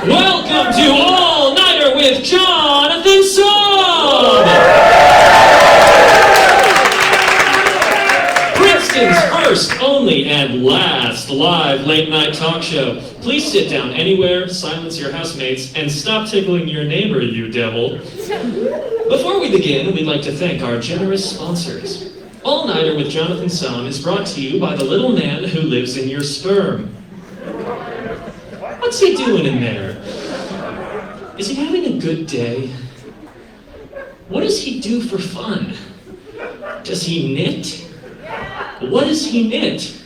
Welcome to All Nighter with Jonathan Song! Houston's first, only, and last live late-night talk show. Please sit down anywhere, silence your housemates, and stop tickling your neighbor, you devil. Before we begin, we'd like to thank our generous sponsors. All Nighter with Jonathan Song is brought to you by the little man who lives in your sperm. What's he doing in there? Is he having a good day? What does he do for fun? Does he knit? What does he knit?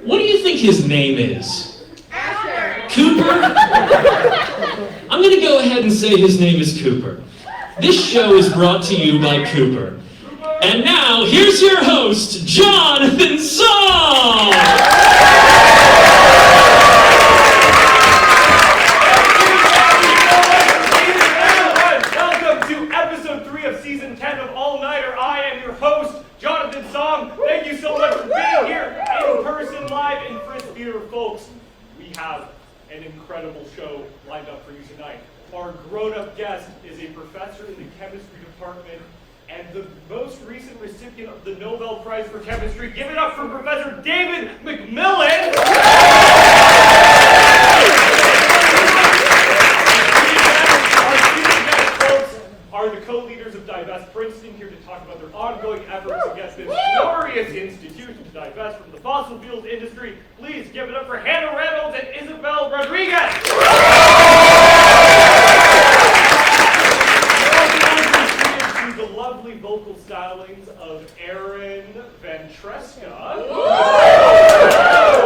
What do you think his name is? Cooper? I'm going to go ahead and say his name is Cooper. This show is brought to you by Cooper. And now, here's your host, Jonathan Song! Welcome to episode 3 of season 10 of All Nighter. I am your host, Jonathan Song. Thank you so much for being here in person, live in Frisk Theater, folks. We have an incredible show lined up for you tonight. Our grown-up guest is a professor in the chemistry department and the most recent recipient of the Nobel Prize for Chemistry. Give it up for Professor David McMillan! Are the co-leaders of Divest Princeton, here to talk about their ongoing efforts against this glorious institution to divest from the fossil fuels industry. Please give it up for Hannah Reynolds and Isabel Rodriguez. To the lovely vocal stylings of Aaron Ventresca.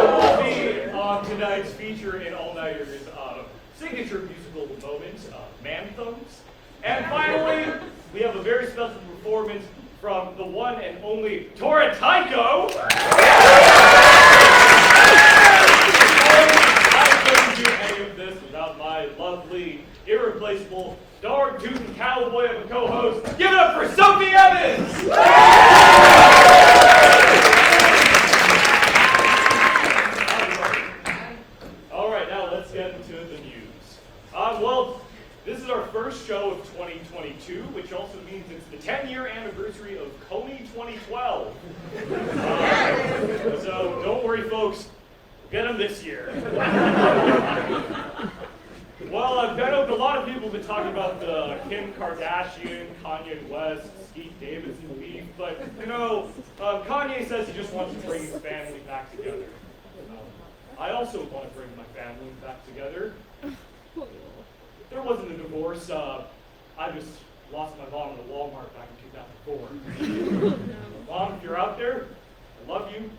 Will be tonight's feature in All Nighter's signature musical moment, Manthems. And finally, we have a very special performance from the one and only Tora Tycho. I couldn't do any of this without my lovely, irreplaceable, dog-tooting cowboy of a co-host. Give it up for Sophie Evans! All right, now let's get into the news. Well, this is our first show of 2022, which also means it's the 10-year anniversary of Coney 2012. So don't worry, folks. We'll get them this year. Well, I've been with a lot of people have been talking about the Kim Kardashian, Kanye West, Pete Davidson beef, but you know, Kanye says he just wants to bring his family back together. I also want to bring my family back together. There wasn't a divorce. I just lost my mom at a Walmart back in 2004. Mom, if you're out there, I love you.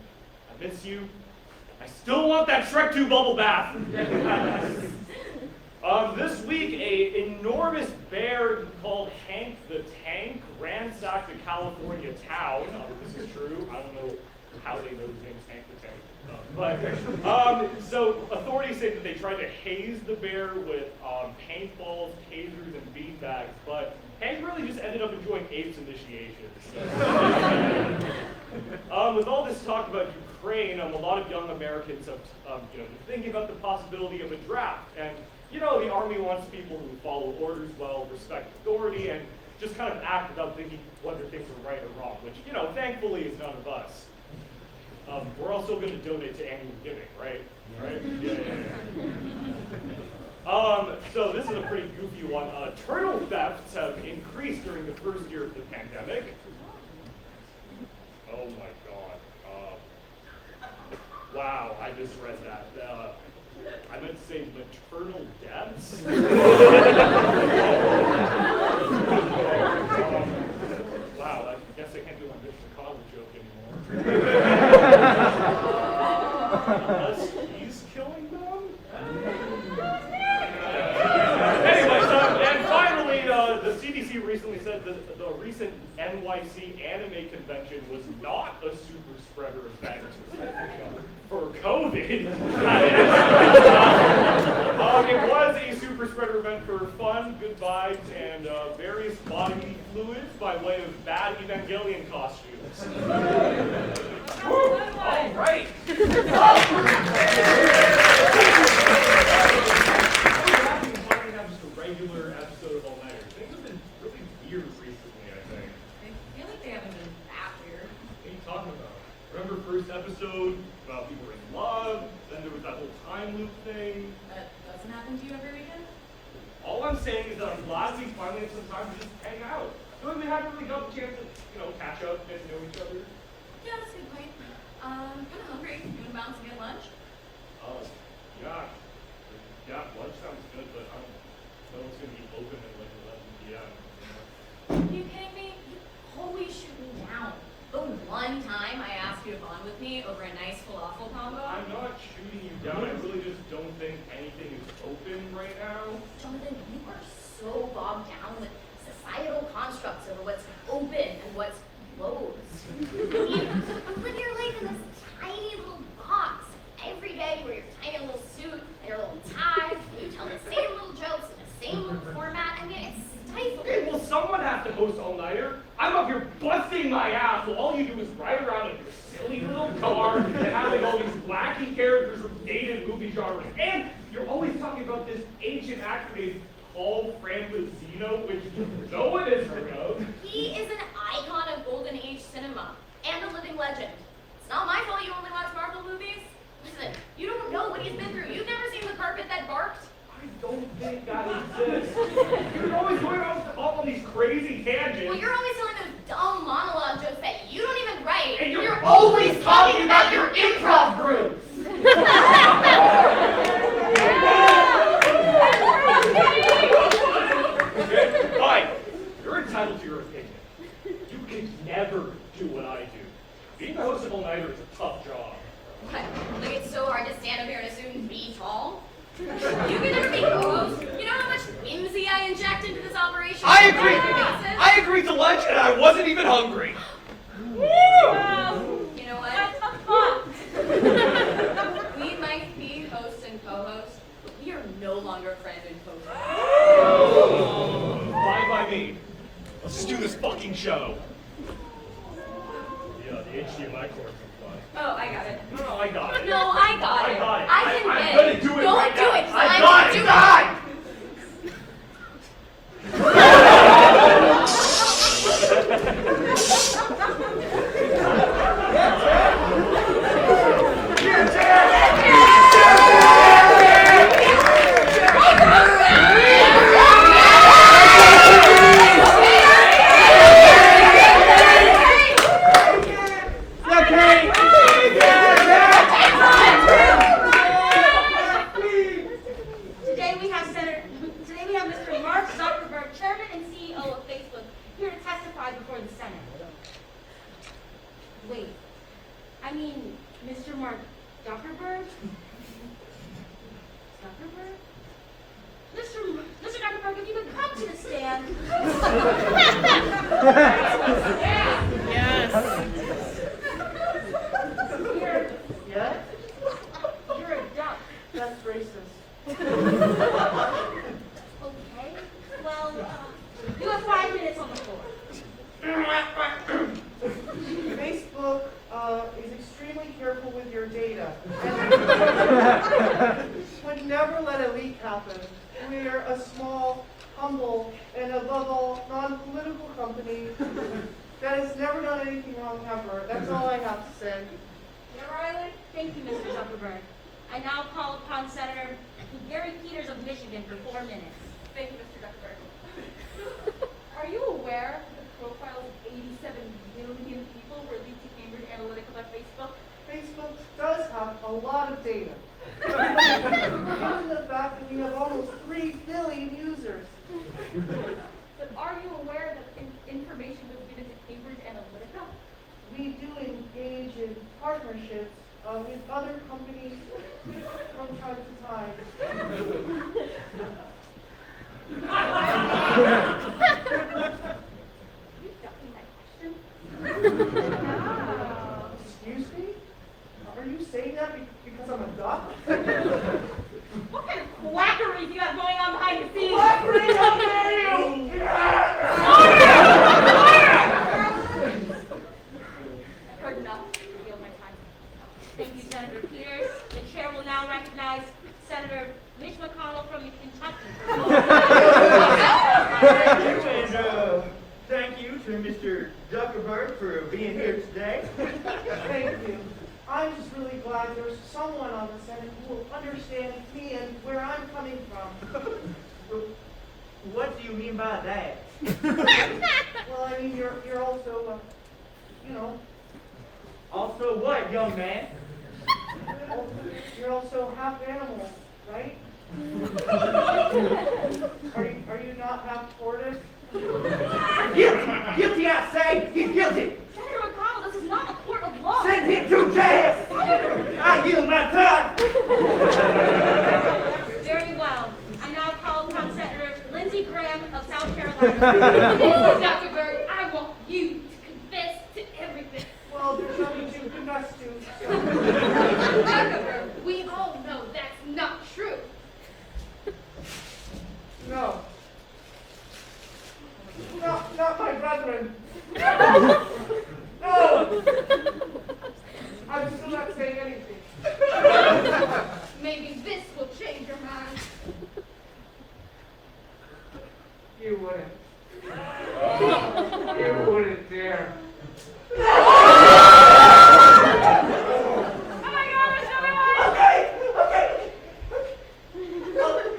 I miss you. I still want that Shrek 2 bubble bath. This week, an enormous bear called Hank the Tank ransacked a California town. This is true. I don't know how they know his name's Hank the Tank. So authorities say that they tried to haze the bear with paintballs, tasers, and beanbags, but Hank really just ended up enjoying apes initiations. With all this talk about Ukraine, a lot of young Americans have been thinking about the possibility of a draft. And you know, the Army wants people who follow orders well, respect authority, and just kind of act without thinking whether things are right or wrong, which, you know, thankfully is none of us. We're also going to donate to annual giving, right? Right? Yeah. So this is a pretty goofy one. Turtle thefts have increased during the first year of the pandemic. Oh my God. Wow, I just read that. I meant to say maternal deaths. Wow, I guess I can't do my Mr. Chicago joke anymore. Unless he's killing them? Anyway, and finally, the CDC recently said that the recent NYC anime convention was not a super spreader event for COVID. It was a super spreader event for fun, good vibes, and various bodily fluids by way of bad Evangelion costumes. All right. Just a regular episode of All Nighter. Things have been really weird recently, I think. I feel like they haven't been that weird. Can you talk remember first episode about people were in love, then there was that whole time loop thing. That doesn't happen to you every weekend? All I'm saying is that I'm glad we finally had some time to just hang out. We haven't really got the chance to, catch up, get to know each other. Yeah, that's a good point. Kind of hungry. You want to bounce and get lunch? Yeah. Yeah, lunch sounds good, but I don't know it's going to be open at like 11 p.m. Are you kidding me? You always shoot me down. The one time I asked you to bond with me over a nice falafel combo. I'm not shooting you down. I really just don't think anything is open right now. Jonathan, you are so bogged down with societal constructs over what's open and what's closed. But you're like in this tiny little box. Every day you wear your tiny little suit and your little tie. You tell the same little jokes in the same little format. I mean, it's stifling. Okay, well, someone has to host all-nighter. I'm up here busting my ass while all you do is ride around in your silly little car and having all these wacky characters from dated movie genres. And you're always talking about this ancient actor named Paul Frampesino, which no one has heard of. He is an icon of Golden Age cinema and a living legend. It's not my fault you only watch Marvel movies. Listen, you don't know what he's been through. You've never seen The Carpet That Barked? I don't think that exists. You're always going off all these crazy tangents. Well, you're always telling those dumb monologue jokes that you don't even write. And you're always talking about your improv group. Okay, fine. You're entitled to your opinion. You can never do what I do. Being the host of All Nighter is a tough job. What? Like it's so hard to stand up here in a suit and be tall? You can never be co-host. You know how much whimsy I inject into this operation? I agreed to lunch and I wasn't even hungry. You know what? We might be hosts and co-hosts, but we are no longer friend and co-host. Fine by me. Let's just do this fucking show. Yeah, the HDMI cord can fly. Oh, I got it. No, I got it. No, I got it. I got it. I can I'm get gonna it. do it Don't right do now. it. I I'm got gonna it. do Die! Today we have Mr. Mark Zuckerberg, Chairman and CEO of Facebook, here to testify before the Senate. Wait, I mean, Mr. Mark Zuckerberg? Zuckerberg? Mr. Zuckerberg, if you could come to the stand. Yes. You're a duck. That's racist. Okay. Well, you have 5 minutes on the floor. Facebook is extremely careful with your data and would never let a leak happen. We're a small, humble, and above all, non-political company that has never done anything wrong ever. That's all I have to say. Yeah, Riley? Thank you, Mr. Zuckerberg. I now call upon Senator Gary Peters of Michigan for 4 minutes. Thank you, Mr. Zuckerberg. Are you aware that the profiles of 87 million people were leaked to Cambridge Analytica by Facebook? Facebook does have a lot of data. Given the fact that we have almost 3 billion users. But are you aware that information was given to Cambridge Analytica? We do engage in partnerships with other companies from time to time. You ducking that question? Excuse me? Are you saying that because I'm a duck? What kind of quackery do you have going on behind the scenes? What bring up you? I've heard enough. I yield my time. Thank you, Senator Peters. The chair will now recognize Senator Mitch McConnell from Kentucky. And thank you to Mr. Zuckerberg for being here today. Thank you. I'm just really glad there's someone on the Senate who will understand me and where I'm coming from. What do you mean by that? Well, I mean, you're also, you know, Also what, young man? you're also half animal, right? Are you not half tortoise? Guilty! Guilty, I say! He's guilty! Senator McConnell, this is not a court of law. Send him to jail! I yield my time! Very well. I now call upon Senator Lindsey Graham of South Carolina. Dr. Berg, I want you to confess to everything. Well, there's nothing to confess to. Dr. Berg, we all know that's not true. No. Not my brethren. No! I'm still not saying anything. Maybe this will change your mind. You wouldn't. You wouldn't dare. Oh my gosh, oh Okay.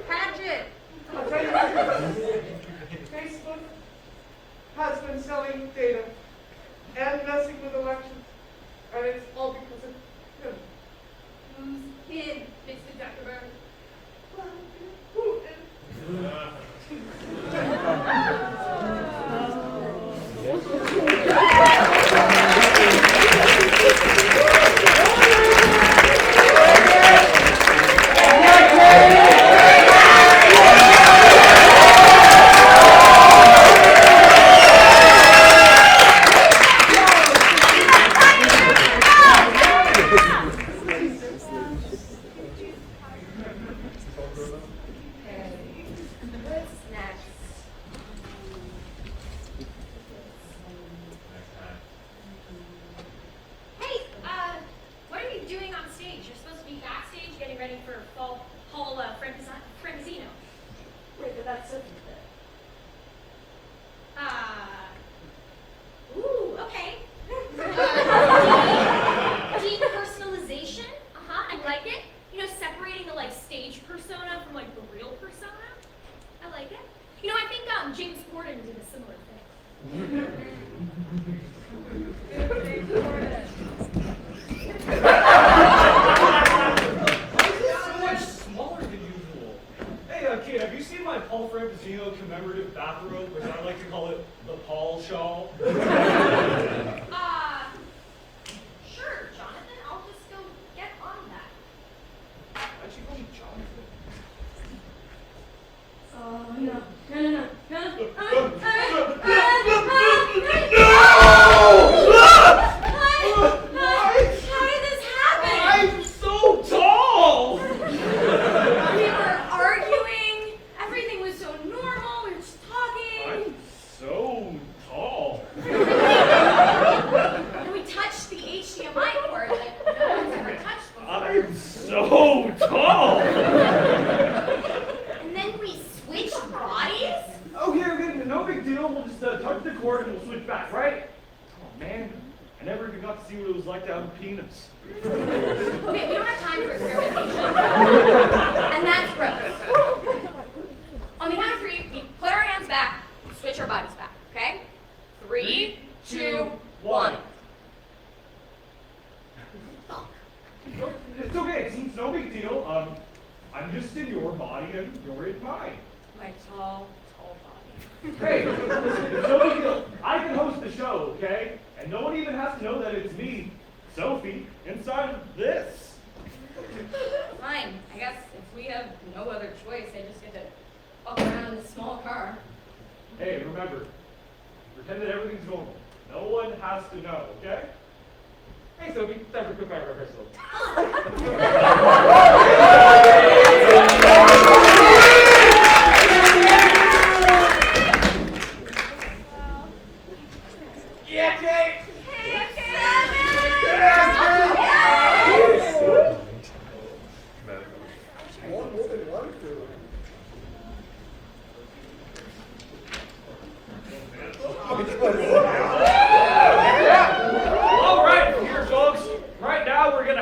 Hatchet! I'll tell you what. Facebook has been selling data and messing with elections, and it's all because of him. Who's kid, Mr. Dr. Berg? Who is? What's next? Hey, what are you doing on stage? You're supposed to be backstage getting ready for fall Paul Francesino. Wait, but that's so Ooh, okay. Depersonalization? I like it. You know, separating the stage persona from the real persona. I like it. You know, I think James Corden did a similar thing. So much smaller than usual. Hey, kid, have you seen my Paul Francesino commemorative bathrobe, or as I like to call it, the Paul shawl? Sure, Jonathan. I'll just go get on that. Why'd you call me Jonathan? Oh, no. No. How did this happen? I'm so tall! We were arguing. Everything was so normal. We were just talking. I'm so tall. And we touched the HDMI cord like no one's ever touched before. I'm so tall! And then we switched bodies? Okay, no big deal. We'll just touch the cord and we'll switch back, right? Oh man, I never even got to see what it was like to have a penis. Okay, we don't have time for experimentation. And that's gross. On the count of three, we put our hands back, switch our bodies back, okay? 3, 2, 1. It's okay, it's no big deal. I'm just in your body and you're in mine. My tall body. Hey, it's no big deal. I can host the show, okay? And no one even has to know that it's me, Sophie, inside of this. Fine. I guess if we have no other choice, I just get to walk around in this small car. Hey, remember, pretend that everything's normal. No one has to know, okay? Hey, Sophie, time for quick fire rehearsal. Yeah, Kate! All right, here, folks. Right now, we're gonna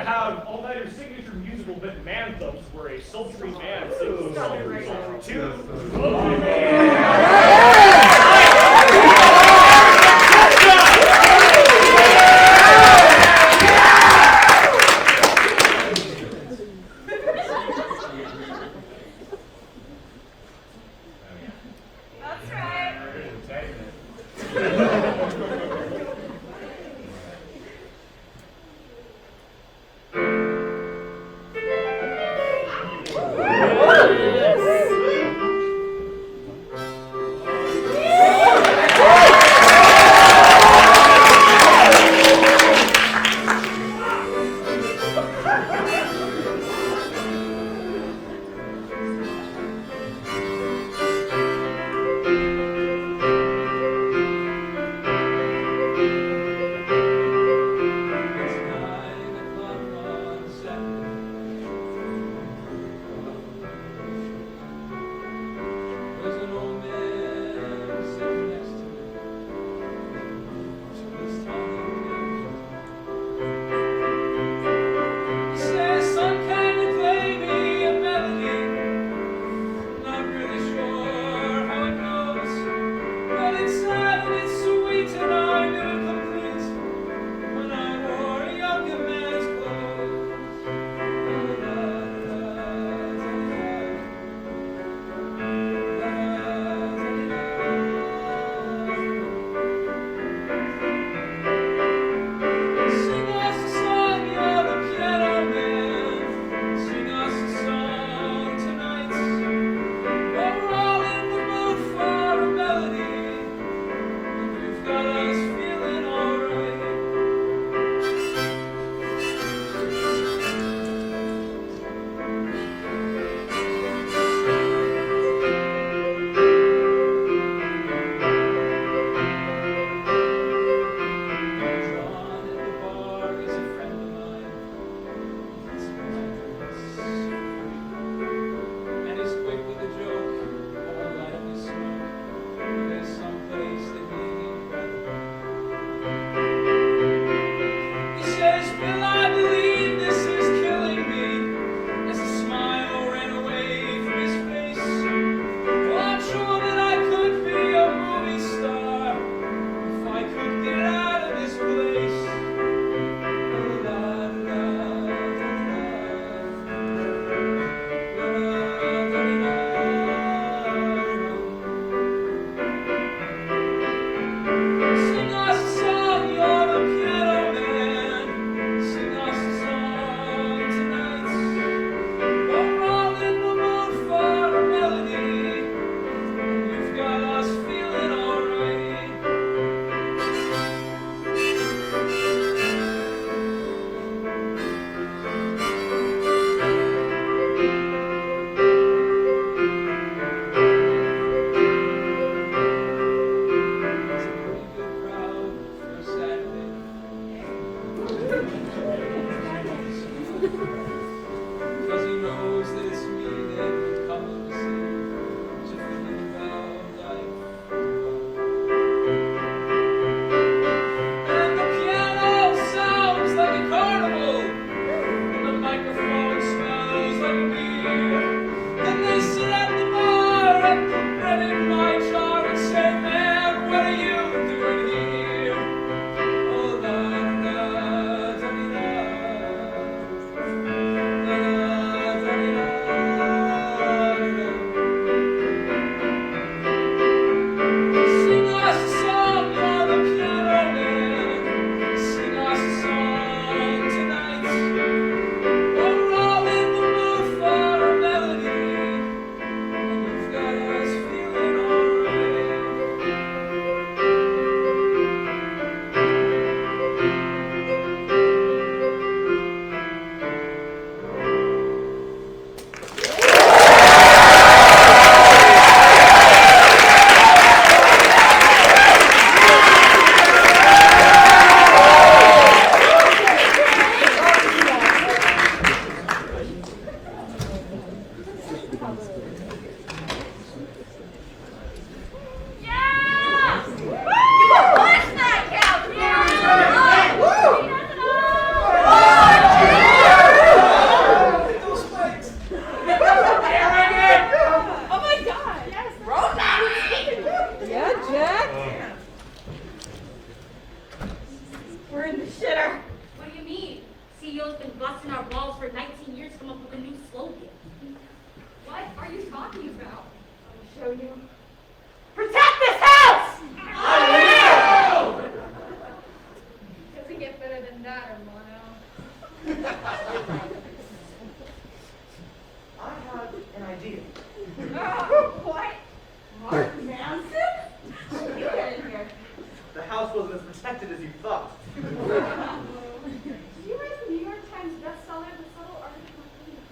wasn't as protected as you thought. Did you read the New York Times bestseller, The Subtle Art of Communication?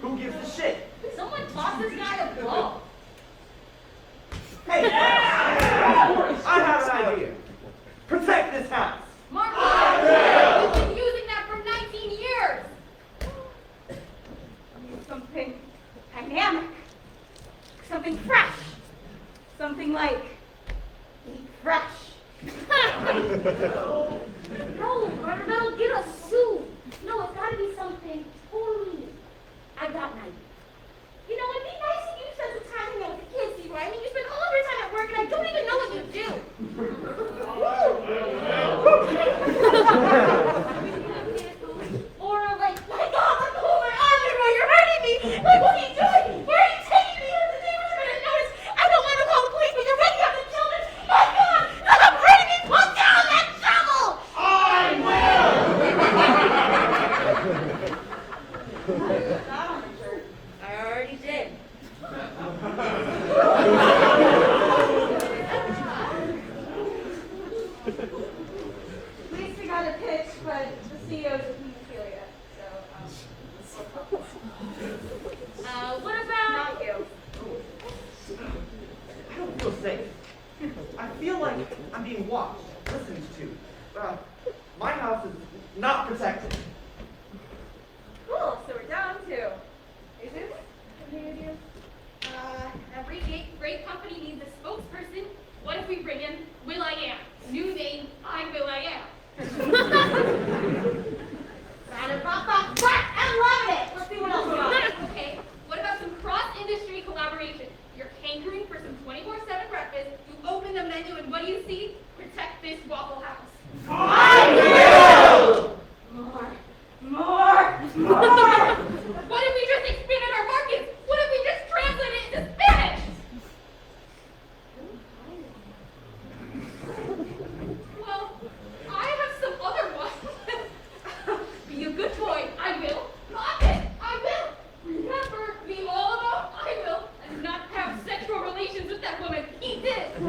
Who gives a shit? Someone toss this guy a ball. Hey! I have an idea. Protect this house. Mark, you've been using that for 19 years. Something dynamic. Something fresh. Something like fresh. No, Marvel, get a suit. No, it's gotta be something totally. I got an idea. You know, it'd be nice if you spent some time with the kids, right? I mean, you spend all of your time at work, and I don't even know what you do. Or like, my God, let go of my arm, you're hurting me. Like, what are you doing? Where are you taking me? The neighbors are gonna notice. I don't want to call the police, but you're ready to have the children. My God, stop hurting me. Put down that shovel. I already did. At least we got a pitch, but the CEO doesn't feel it yet. So, What about not you. I don't feel safe. I feel like I'm being watched, listened to. My house is not protected. Cool, so we're down to Jesus. Every great company needs a spokesperson. What if we bring in Will.i.am? New name, I'm Will.i.am. I'm loving it. Let's see what else we got. Okay, what about some cross-industry collaboration? You're hankering for some 24/7 breakfast. You open the menu, and what do you see? Protect this Waffle House. More. What if we just expanded our markets? What if we just translated it into Spanish? Well, I have some other ones. Be a good boy, I will. Love it, I will. Remember, be all about, I will. And not have sexual relations with that woman. He did.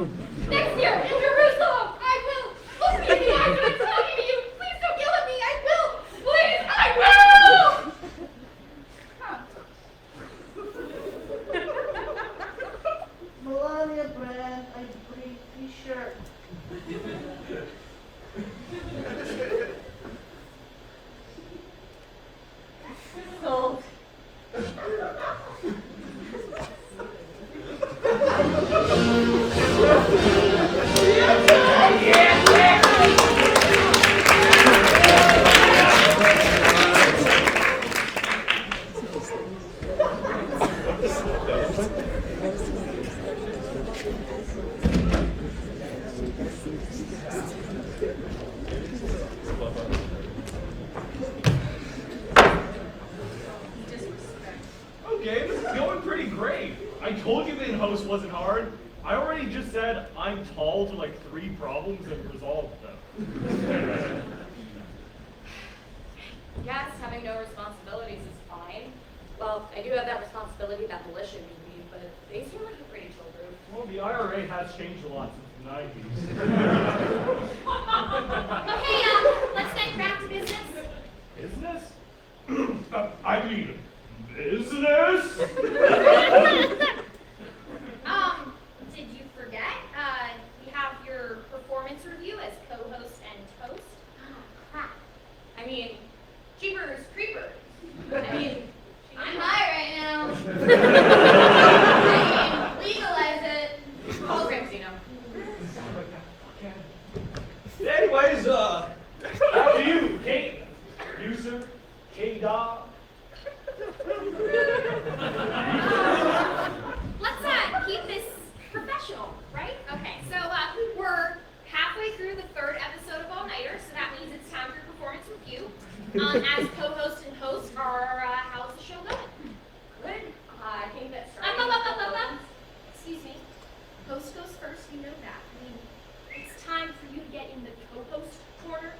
Next year, in Jerusalem, I will. Look me in the eyes when I'm talking to you. Please don't yell at me, I will. Please, I will. Melania brand, I breathe t-shirt. Sold. Okay, this is going pretty great. I told you being host wasn't hard. I already just said I'm tall to like 3 problems and resolved them. Yes, having no responsibilities is fine. Well, I do have that responsibility that militia gave me, but they seem like a pretty chill group. Well, the IRA has changed a lot since the 90s. Okay, let's get back to business. Business? I mean, business? Did you forget? We have your performance review as co-host and toast. Crap. I mean, Jeepers Creepers. I mean, I'm high right now. I mean, legalize it. Call Ramsino. Anyways, how do you, Kate? Producer? K-Dog? Let's keep this professional, right? Okay, so we're halfway through the 3rd episode of All Nighter, so that means it's time for performance review. As co-host and host, how's the show going? Good. I think that's right. Excuse me. Host goes first, you know that. I mean, it's time for you to get in the co-host corner.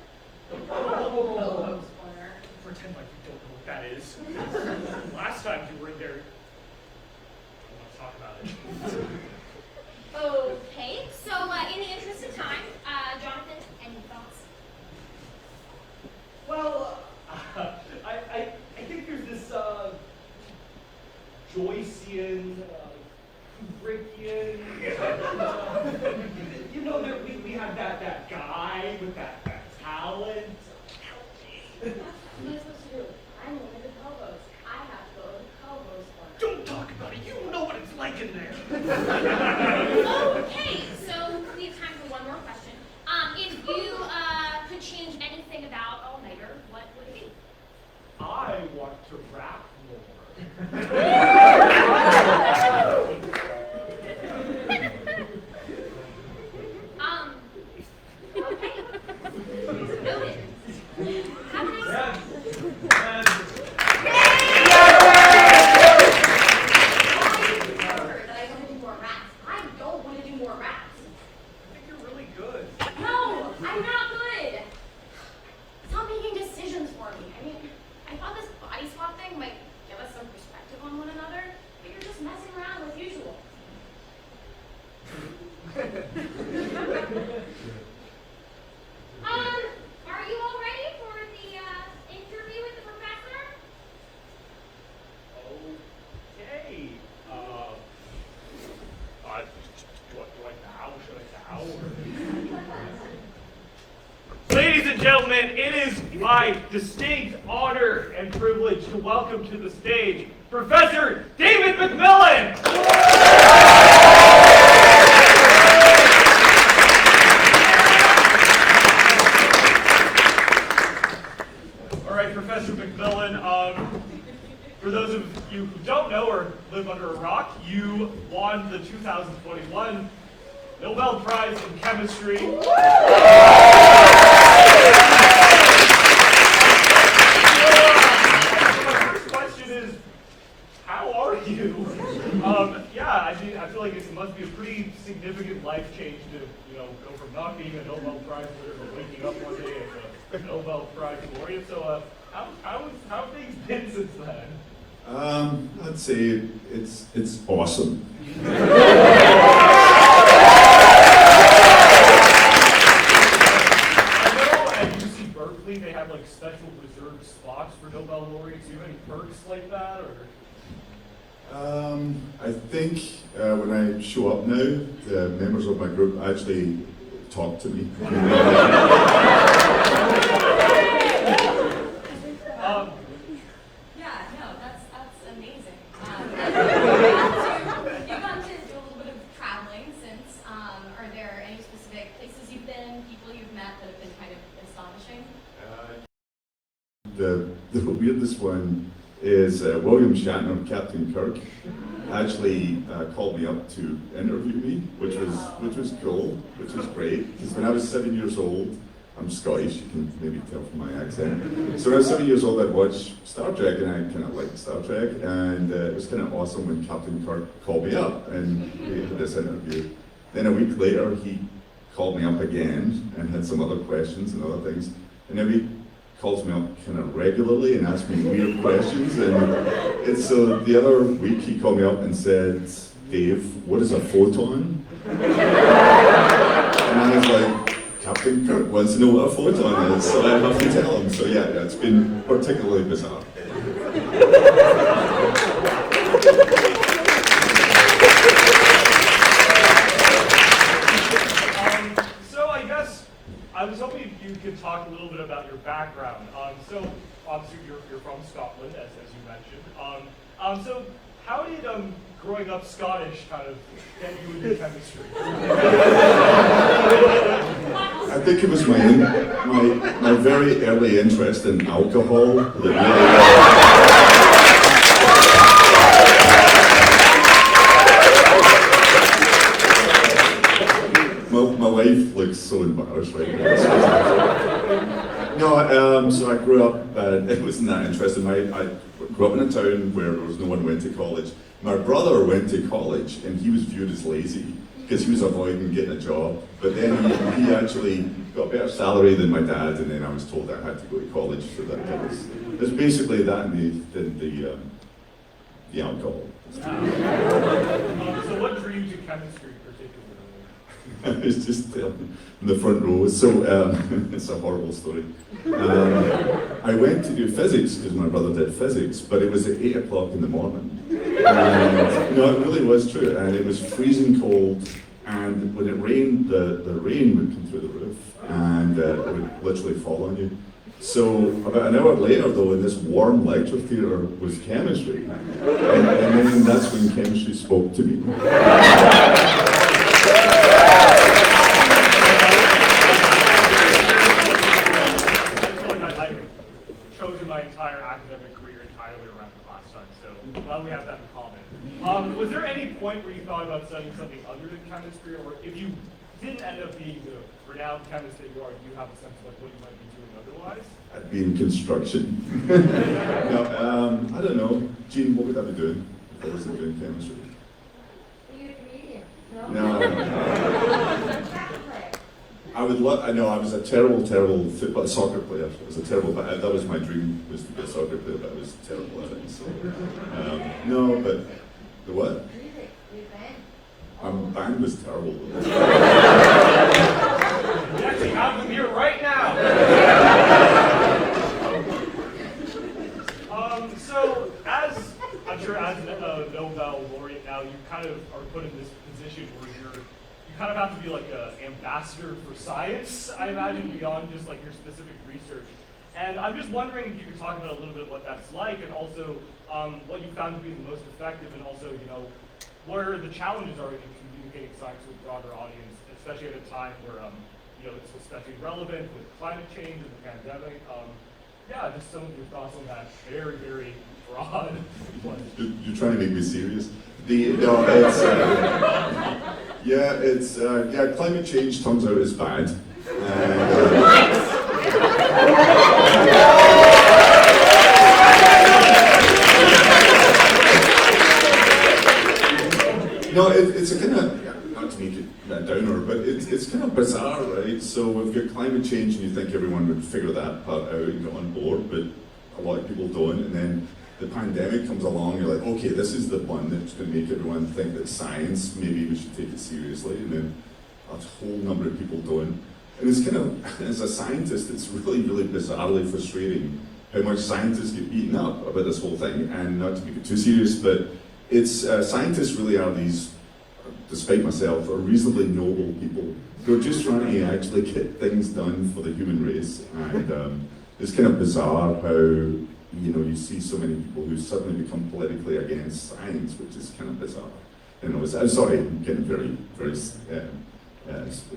Co-host corner. Pretend like you don't know what that is. Last time you were in there, I want to talk about it. Okay, so in the interest of time, John Are you all ready for the interview with the professor? Okay. Do I bow? Should I bow? Ladies and gentlemen, it is my distinct honor and privilege to welcome to the stage Professor David McMillan. All right, Professor McMillan, for those of you who don't know or live under a rock, you won the 2021 Nobel Prize in Chemistry. My first question is, how are you? Yeah, I feel like it must be a pretty significant life change to, go from not being a Nobel Prize winner to waking up one day as a Nobel Prize laureate. So, how have things been since then? I'd say it's awesome. I know at UC Berkeley they have like special reserved spots for Nobel laureates. Do you have any perks like that, or? I think when I show up now, the members of my group actually talk to me. Yeah, no, that's amazing. You've gone to do a little bit of traveling since. Are there any specific places you've been, people you've met that have been kind of astonishing? The weirdest one is William Shatner, Captain Kirk, actually called me up to interview me, which was cool, which was great. Because when I was 7 years old, I'm Scottish, you can maybe tell from my accent. So when I was 7 years old, I'd watched Star Trek, and I kind of liked Star Trek, and it was kind of awesome when Captain Kirk called me up, and we had this interview. Then a week later, he called me up again, and had some other questions and other things, and then he calls me up kind of regularly and asks me weird questions, and so the other week he called me up and said, "Dave, what is a photon?" And I was like, Captain Kirk wants to know what a photon is, so I have to tell him. So yeah, it's been particularly bizarre. So I guess I was hoping you could talk a little bit about your background. So obviously you're from Scotland, as you mentioned. So how did growing up Scottish kind of get you into chemistry? I think it was my very early interest in alcohol that really. My wife looks so embarrassed right now. No, so I grew up, it wasn't that interesting. I grew up in a town where there was no one went to college. My brother went to college and he was viewed as lazy because he was avoiding getting a job. But then he actually got a better salary than my dad, and then I was told I had to go to college. So that was basically that and the alcohol. So what drew you to chemistry particularly? I was just in the front row, so it's a horrible story. I went to do physics because my brother did physics, but it was at 8 o'clock in the morning. No, it really was true, and it was freezing cold, and when it rained, the rain would come through the roof, and it would literally fall on you. So about an hour later, though, in this warm lecture theatre was chemistry, and then that's when chemistry spoke to me. I've chosen my entire academic career entirely around class time, so glad we have that in common. Was there any point where you thought about studying something other than chemistry, or if you didn't end up being the renowned chemist that you are, do you have a sense of like what you might be doing otherwise? I'd be in construction. No, I don't know. Gene, what would I be doing if I wasn't doing chemistry? You're a comedian. No. I would love. I know I was a terrible soccer player. I was a terrible. But that was my dream, was to be a soccer player. But I was terrible at it. So no, but the what? Band was terrible. We actually have them here right now. So, as I'm sure as a Nobel laureate now, you kind of are put in this position where you kind of have to be like an ambassador for science, I imagine, beyond just like your specific research. And I'm just wondering if you could talk about a little bit what that's like, and also what you found to be the most effective, and also, you know, where the challenges are in communicating science to a broader audience, especially at a time where, you know, it's especially relevant with climate change and the pandemic. Yeah, just some of your thoughts on that very, very broad one. You're trying to make me serious. Climate change turns out is bad. No, it's a kind of, not to make it a downer, but it's kind of bizarre, right? So we've got climate change and you think everyone would figure that part out and get on board, but a lot of people don't. And then the pandemic comes along, you're like, okay, this is the one that's going to make everyone think that science, maybe we should take it seriously. And then a whole number of people don't. And it's kind of, as a scientist, it's really, really bizarrely frustrating how much scientists get beaten up about this whole thing. And not to make it too serious, but it's scientists really are these, despite myself, are reasonably noble people who are just trying to actually get things done for the human race. And it's kind of bizarre how, you know, you see so many people who suddenly become politically against science, which is kind of bizarre. You know, I'm sorry, I'm getting very, very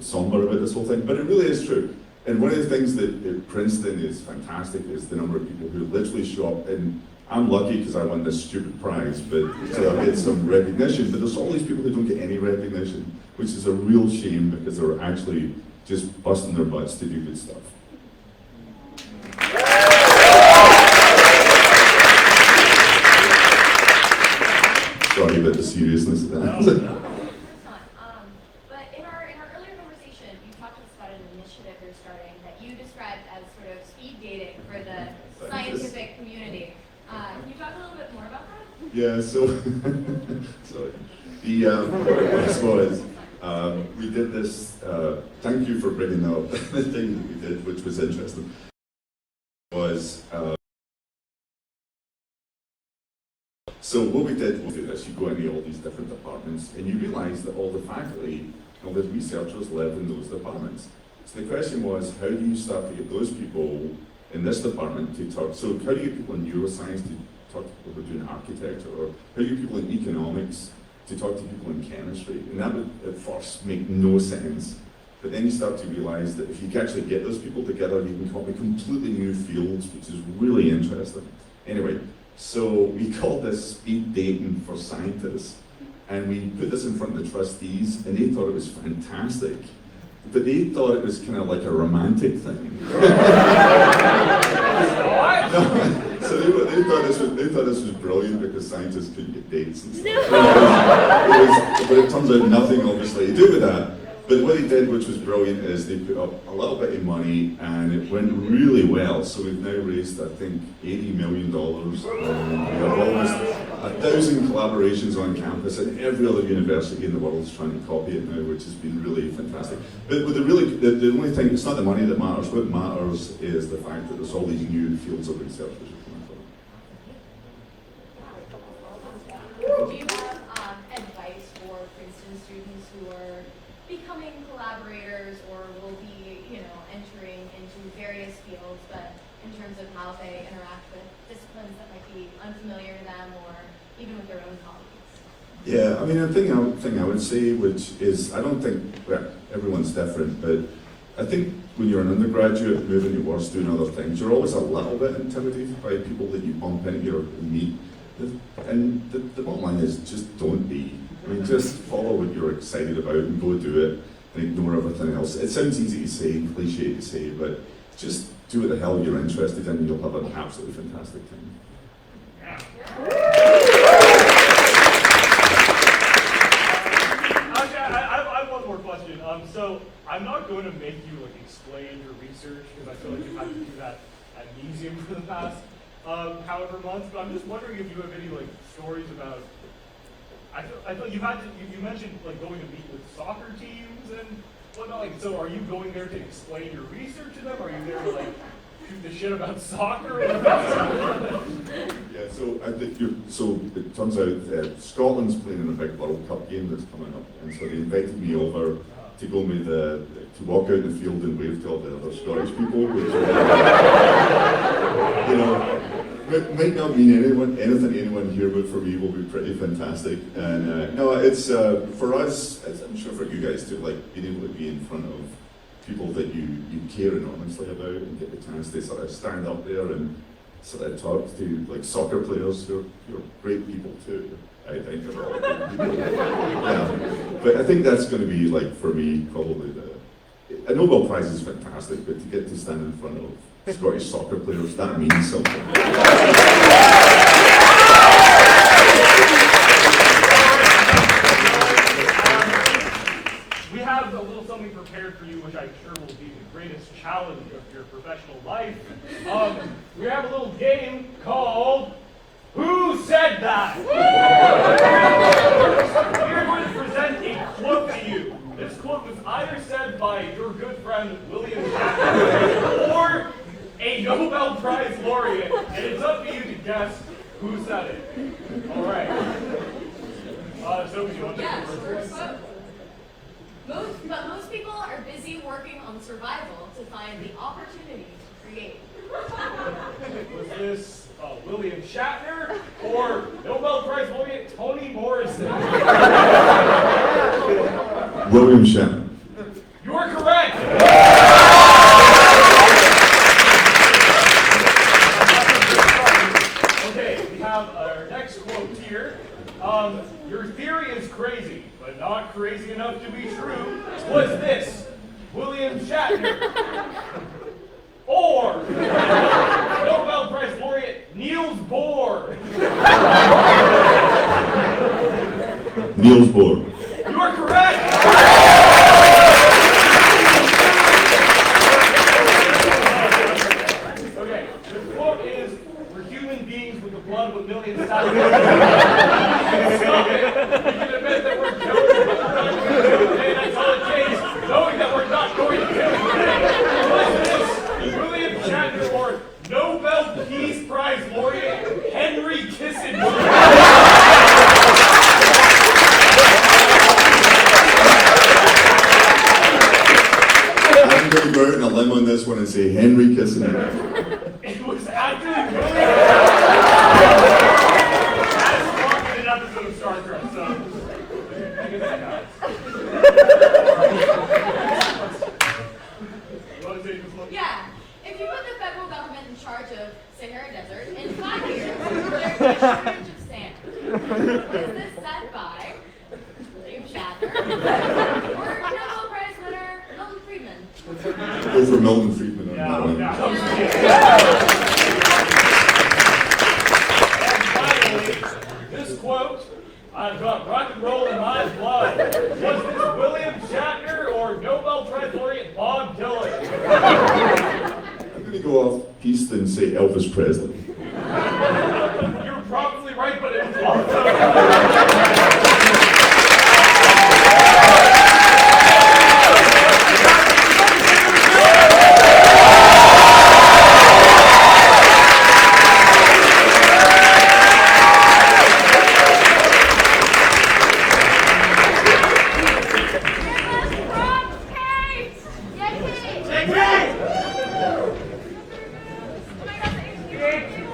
somber about this whole thing, but it really is true. And one of the things that at Princeton is fantastic is the number of people who literally show up, and I'm lucky because I won this stupid prize, but so I get some recognition, but there's all these people who don't get any recognition, which is a real shame because they're actually just busting their butts to do good stuff. Sorry about the seriousness of that. Of course not. But in our earlier conversation, you talked to us about an initiative you're starting that you described as sort of speed dating for the scientific community. Can you talk a little bit more about that? Yeah, so sorry. What this was, we did this, thank you for bringing up the thing that we did, which was interesting, was, so what we did was do this, you go into all these different departments and you realise that all the faculty, all the researchers live in those departments. So the question was, how do you start to get those people in this department to talk, so how do you get people in neuroscience to talk to people who are doing architecture, or how do you get people in economics to talk to people in chemistry? And that would at first make no sense. But then you start to realise that if you can actually get those people together, you can copy completely new fields, which is really interesting. Anyway, so we called this speed dating for scientists, and we put this in front of the trustees, and they thought it was fantastic. But they thought it was kind of like a romantic thing. So they thought this was brilliant because scientists couldn't get dates and stuff. But it turns out nothing obviously to do with that. But what they did, which was brilliant, is they put up a little bit of money and it went really well. So we've now raised, I think, $80 million. We have almost 1,000 collaborations on campus, and every other university in the world is trying to copy it now, which has been really fantastic. But with the only thing, it's not the money that matters. What matters is the fact that there's all these new fields of research which are coming forward. Do you have advice for Princeton students who are becoming collaborators or will be, you know, entering into various fields, but in terms of how they interact with disciplines that might be unfamiliar to them or even with their own colleagues? Yeah, I mean, the thing I would say, which is, I don't think, well, everyone's different, but I think when you're an undergraduate moving to worse, doing other things, you're always a little bit intimidated by people that you bump into or meet. And the bottom line is just don't be. I mean, just follow what you're excited about and go do it and ignore everything else. It sounds easy to say, cliche to say, but just do what the hell you're interested in and you'll have an absolutely fantastic time. I have one more question. So I'm not going to make you like explain your research because I feel like you've had to do that at Museum for the past however months. But I'm just wondering if you have any like stories about I thought you mentioned like going to meet with soccer teams and whatnot. Like, so are you going there to explain your research to them? Are you there to like shoot the shit about soccer? Yeah, so I think so it turns out Scotland's playing in a big World Cup game that's coming up, and so they invited me over to go with to walk out in the field and wave to all the other Scottish people, which you know might not mean anything to anyone here, but for me will be pretty fantastic. And no, it's for us, as I'm sure for you guys too, like being able to be in front of people that you care enormously about and get the chance to sort of stand up there and sort of talk to like soccer players who are great people too. I think they're all good people. Yeah, but I think that's going to be like for me probably a Nobel Prize is fantastic, but to get to stand in front of Scottish soccer players, that means something. We have a little something prepared for you, which I'm sure will be the greatest challenge of your professional life. We have a little game called Who Said That? We're going to present a quote to you. This quote was either said by your good friend William Shatner or a Nobel Prize laureate, and it's up to you to guess who said it. All right. So do you want to Yeah, go sure. first? Most people are busy working on survival to find the opportunity to create. Was this William Shatner or Nobel Prize laureate Toni Morrison? William Shatner. You are correct! Okay, we have our next quote here. Your theory is crazy, but not crazy enough to be true. Was this William Shatner or Nobel Prize laureate Niels Bohr? Niels Bohr. You are correct! Okay, the quote is, we're human beings with the blood of a million savages. Stop it! You can admit that we're joking, but we're not going to do it today. That's all it takes, knowing that we're not going to do it today. Was this William Shatner or Nobel Peace Prize laureate Henry Kissinger? I'm going to go out on a limb on this one and say Henry Kissinger. It was actually William. That's walked in an episode of Star Trek, so I guess that counts. You want to say this one? Yeah, if you put the federal government in charge of Sahara Desert, in 5 years, there'd be a shortage of sand. Is this said by William Shatner or Nobel Prize winner Milton Friedman? Go for Milton Friedman on that one. And finally, this quote, I've got rock and roll in my blood. Was this William Shatner or Nobel Prize laureate Bob Dylan? I'm going to go off piste and say Elvis Presley. You're probably right, but it was also... Yay!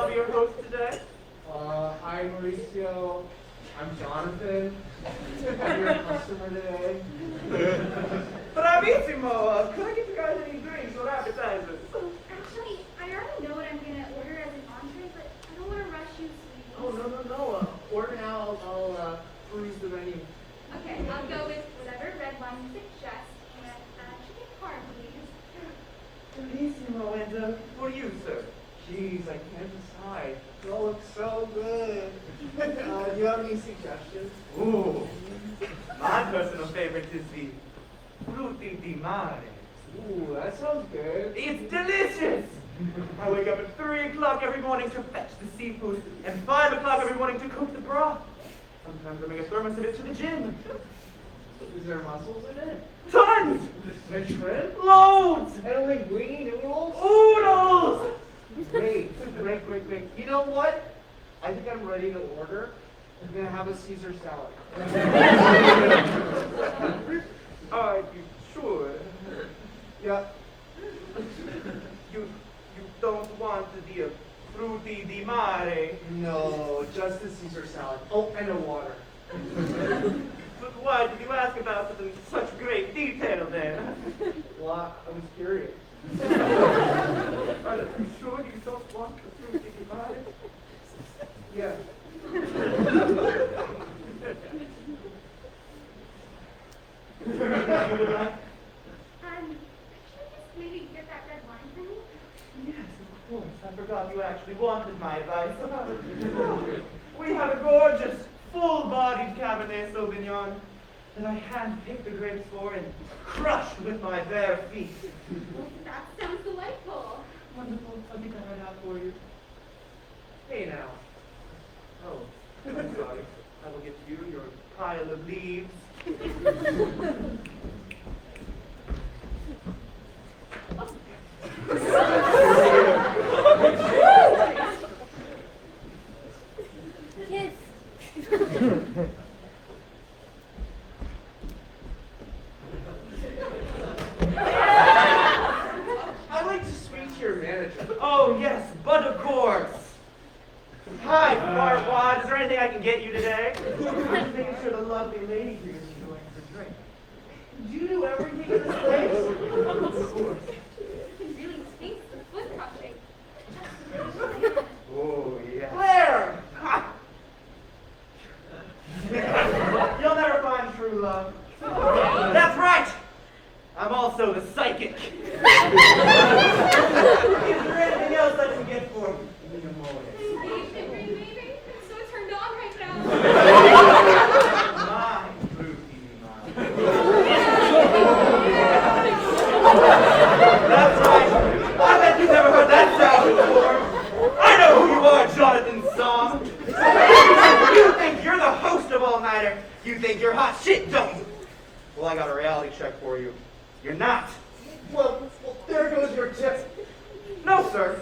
I'll be your host today. Hi Mauricio, I'm Jonathan. I'm your customer today. Bravissimo! Could I get you guys any drinks or appetizers? Actually, I already know what I'm gonna order as an entree, but I don't want to rush you, sweetie. Oh, no. Order now, I'll peruse the menu. Okay, I'll go with whatever red wine you suggest and chicken parm, please. Bravissimo, and for you, sir? Jeez, I can't decide. They all look so good. Do you have any suggestions? Ooh, my personal favorite is the frutti di mare. Ooh, that sounds good. It's delicious! I wake up at 3 o'clock every morning to fetch the seafood, and 5 o'clock every morning to cook the broth. Sometimes I make a thermos of it to the gym. Is there mussels in it? Tons! And shrimp? Loads! And linguine noodles? Oodles! Great. You know what? I think I'm ready to order. I'm gonna have a Caesar salad. Are you sure? Yeah. You don't want the frutti di mare? No, just the Caesar salad. Oh, and a water. But why did you ask about it in such great detail then? Well, I was curious. Are you sure you don't want the frutti di mare? Yeah. You would like? Should I just maybe get that red wine for me? Yes, of course. I forgot you actually wanted my advice. We have a gorgeous, full-bodied Cabernet Sauvignon that I hand-picked the grapes for and crushed with my bare feet. That sounds delightful. Wonderful. I think I had that for you. Hey now. Oh, I'm sorry. I will get you your pile of leaves. Kiss. I'd like to speak to your manager. Oh, yes, but of course. Hi, Farquad. Is there anything I can get you today? Making sure the lovely lady here is enjoying her drink. Do you do everything in this place? Of course. It really stinks of foot crushing. Oh, yeah. Claire! Ha! You'll never find true love. That's right! I'm also the psychic. Is there anything else I can get for you? Maybe. I'm so turned on right now. My fruity mind. That's right. I bet you've never heard that sound before. I know who you are, Jonathan Song. You think you're the host of All Nighter. You think you're hot shit, don't you? Well, I got a reality check for you. You're not. Well, there goes your tip. No, sir.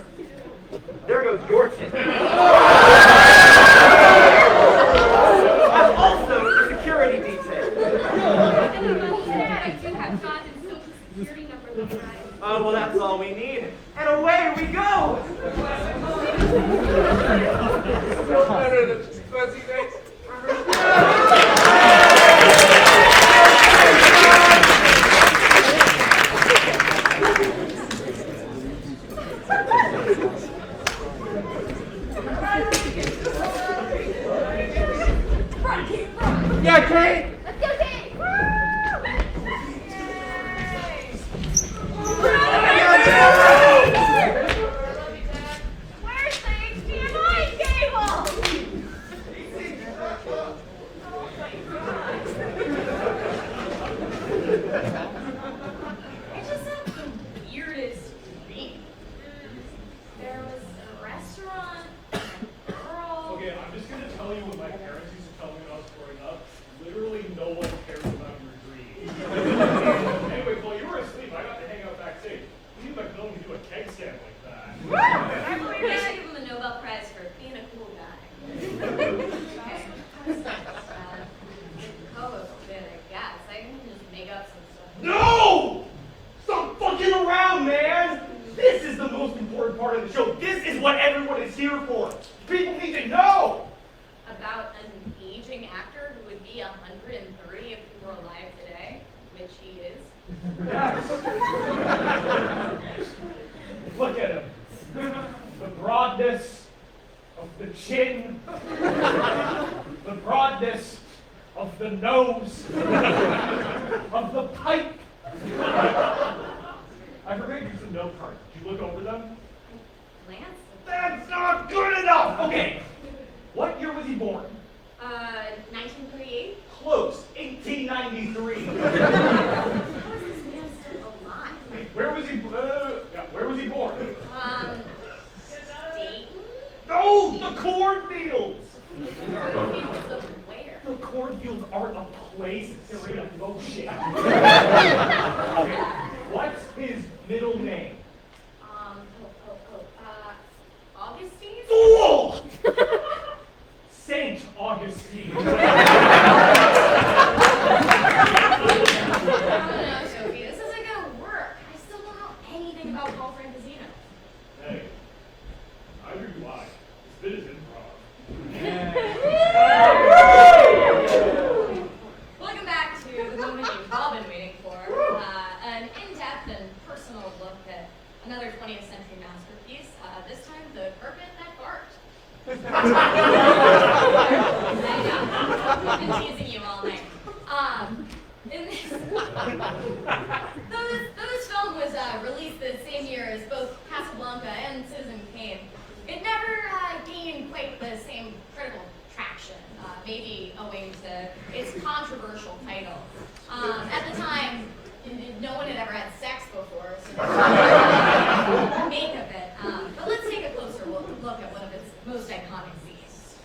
There goes your tip. I'm also the security detail. I do have Jonathan's social security number memorized. Oh, well, that's all we need. And away we go! Still better than fuzzy face. Yeah, Kate! Let's go, Kate! Where's the HDMI cable? It just sounds the weirdest dream. There was a restaurant, a girl. Okay, I'm just gonna tell you what my parents used to tell me when I was growing up. Literally for? People need to know! About an aging actor who would be 103 if he were alive today, which he is. Look at him. The broadness of the chin. The broadness of the nose. Of the pipe. I forgot you some note cards. Did you look over them? Lance? That's not good enough! Okay. What year was he born? 1938? Close. 1893. How is this man still alive? Where was he? Where was he born? Dayton? No, the cornfields. Fields of where? The cornfields aren't a place; they're in a motion. Okay. What's his middle name? Augustine? Fool! Saint Augustine. No, Sophie, this isn't gonna work. I still don't know anything about Paul Francesino. Hey, neither do I. This bit is improv. Welcome back to the moment you've all been waiting for. An in-depth and personal look at another 20th century masterpiece. This time, the carpet that barked. I've been teasing you all night. In this, though this film was released the same year as both Casablanca and Citizen Kane, it never gained quite the same critical traction, maybe owing to its controversial title. At the time, no one had ever had sex before, so there's make of it. But let's take a closer look at one of its most iconic scenes.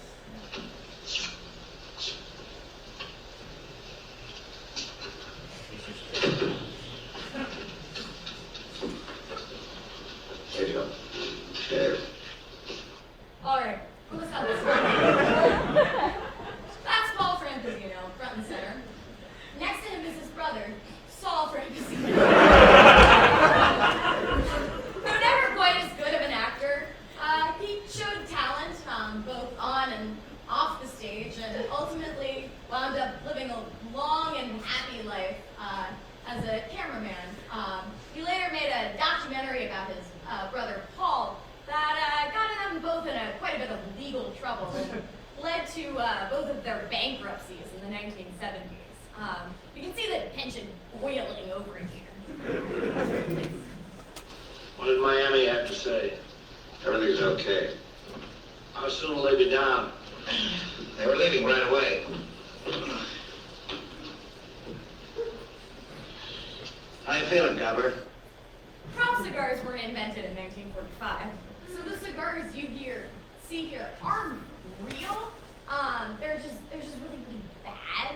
There you go. There. All right, let's stop this one. That's Paul Francesino, front and center. Next to him is his brother, Saul Francesino. Though never quite as good of an actor, he showed talent both on and off the stage, and ultimately wound up living a long and happy life as a cameraman. He later made a documentary about his brother Paul that got them both in quite a bit of legal trouble and led to both of their bankruptcies in the 1970s. You can see the tension boiling over here. What did Miami have to say? Everything's okay. How soon will they be down? They were leaving right away. How you feeling, Copper? Prop cigars weren't invented in 1945, so the cigars you see here are real. They're just really, really bad.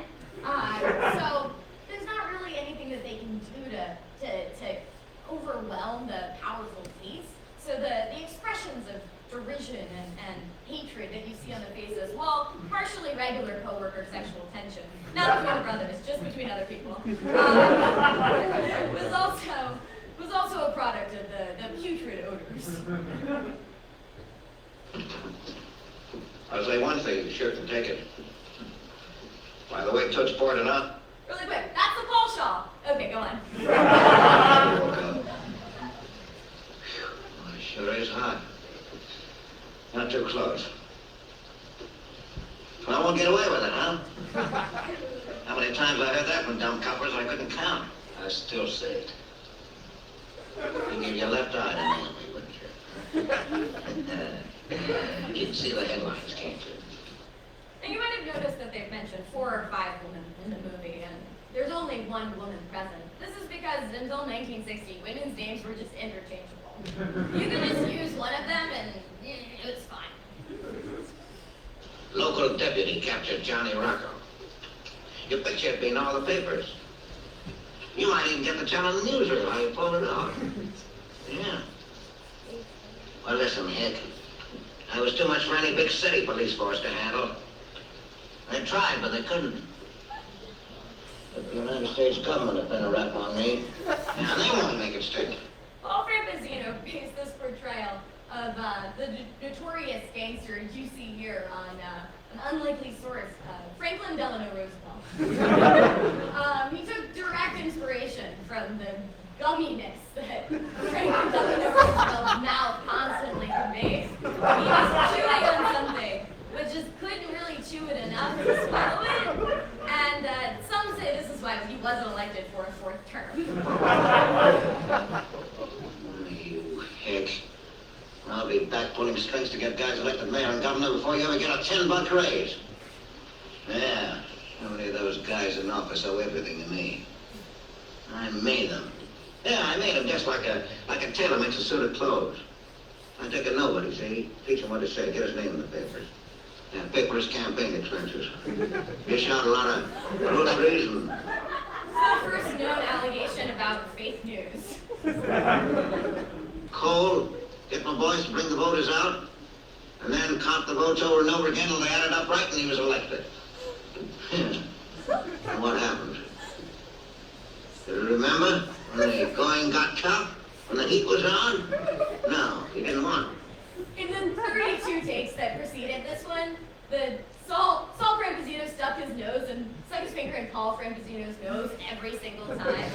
So there's not really anything that they can do to overwhelm the powerful taste. So the expressions of derision and hatred that you see on the faces, well, partially regular coworker sexual tension, not between brothers, just between other people, was also a product of the putrid odors. I'll say one thing, you sure can take it. By the way, Toots poured it on. Really quick, that's the Paul Shaw. Okay, go on. Well, it sure is hot. Not too close. Well, I won't get away with it, huh? How many times I heard that from dumb coppers I couldn't count. I still say it. You give your left eye to me, wouldn't you? You can see the headlines, can't you? And you might have noticed that they've mentioned 4 or 5 women in the movie, and there's only one woman present. This is because until 1960, women's names were just interchangeable. You could just use one of them, and it's fine. Local deputy captured Johnny Rocco. Your picture had been in all the papers. You might even get the channel in the newsroom while you pulled it off. Yeah. Well, listen, Hick. I was too much for any big city police force to handle. They tried, but they couldn't. But the United States government has been a rap on me. Now they won't make it stick. Paul Francesino based this portrayal of the notorious gangster you see here on an unlikely source, Franklin Delano Roosevelt. He took direct inspiration from the gumminess that Franklin Delano Roosevelt's mouth constantly conveys. He was chewing on something, but just couldn't really chew it enough to swallow it. And some say this is why he wasn't elected for a fourth term. You hick. I'll be back pulling strings to get guys elected mayor and governor before you ever get a $10 raise. Yeah, how many of those guys in office owe everything to me? I made them. Yeah, I made them just like a tailor makes a suit of clothes. I take a nobody, see? Teach him what to say, get his name in the papers. Yeah, pay for his campaign expenses. Dish out a lot of groceries and... The first known allegation about fake news. Cole, get my boys to bring the voters out, and then count the votes over and over again until they added up right and he was elected. And what happened? Do you remember when the going got tough? When the heat was on? No, he didn't want it. In the 32 takes that preceded this one, the Saul Frampesino stuck his nose and stuck his finger in Paul Frampesino's nose every single time.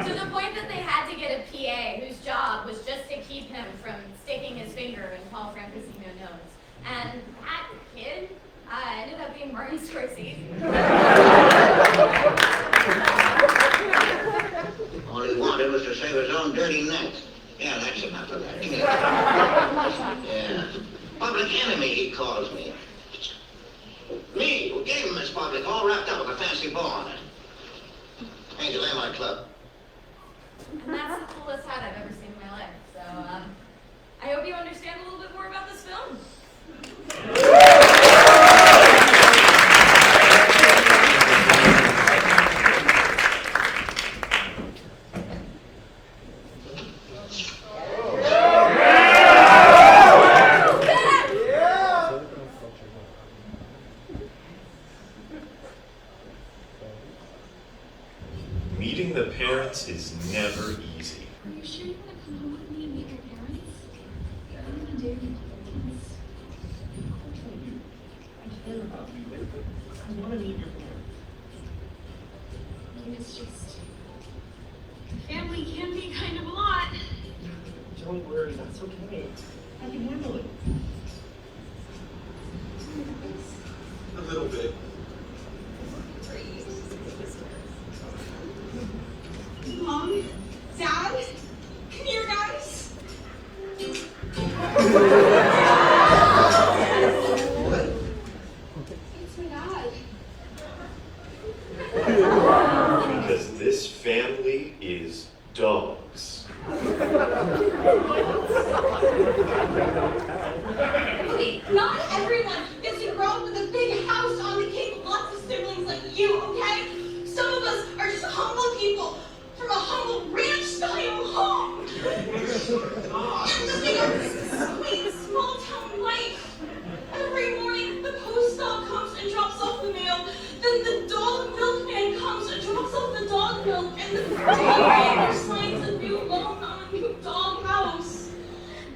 To the point that they had to get a PA whose job was just to keep him from sticking his finger in Paul Frampesino's nose. And that kid ended up being Martin Scorsese. All he wanted was to save his own dirty neck. Yeah, that's enough of that. Yeah. Public enemy, he calls me. Me, who gave him his public, all wrapped up with a fancy bow on it. Angel, am I club? And that's the coolest hat I've ever seen in my life. So, I hope you understand a little bit more about this film. Meeting the parents is never easy. Are you sure you want to come home with me and meet your parents? What are you going to do? I want to meet your parents. I mean, it's just... family can be kind of a lot. Don't worry, that's okay. I can handle it. A little bit. Mom? Dad? Come here, guys. What? It's my dad. Because this family is dogs. Hey, not everyone gets to grow up with a big house on the Cape with lots of siblings like you, okay? Some of us are just humble people from a humble ranch-style home. And living a sweet, small-town life. Every morning, the post dog comes and drops off the mail. Then the dog milkman comes and drops off the dog milk. And the daycare signs a new loan on a new dog house.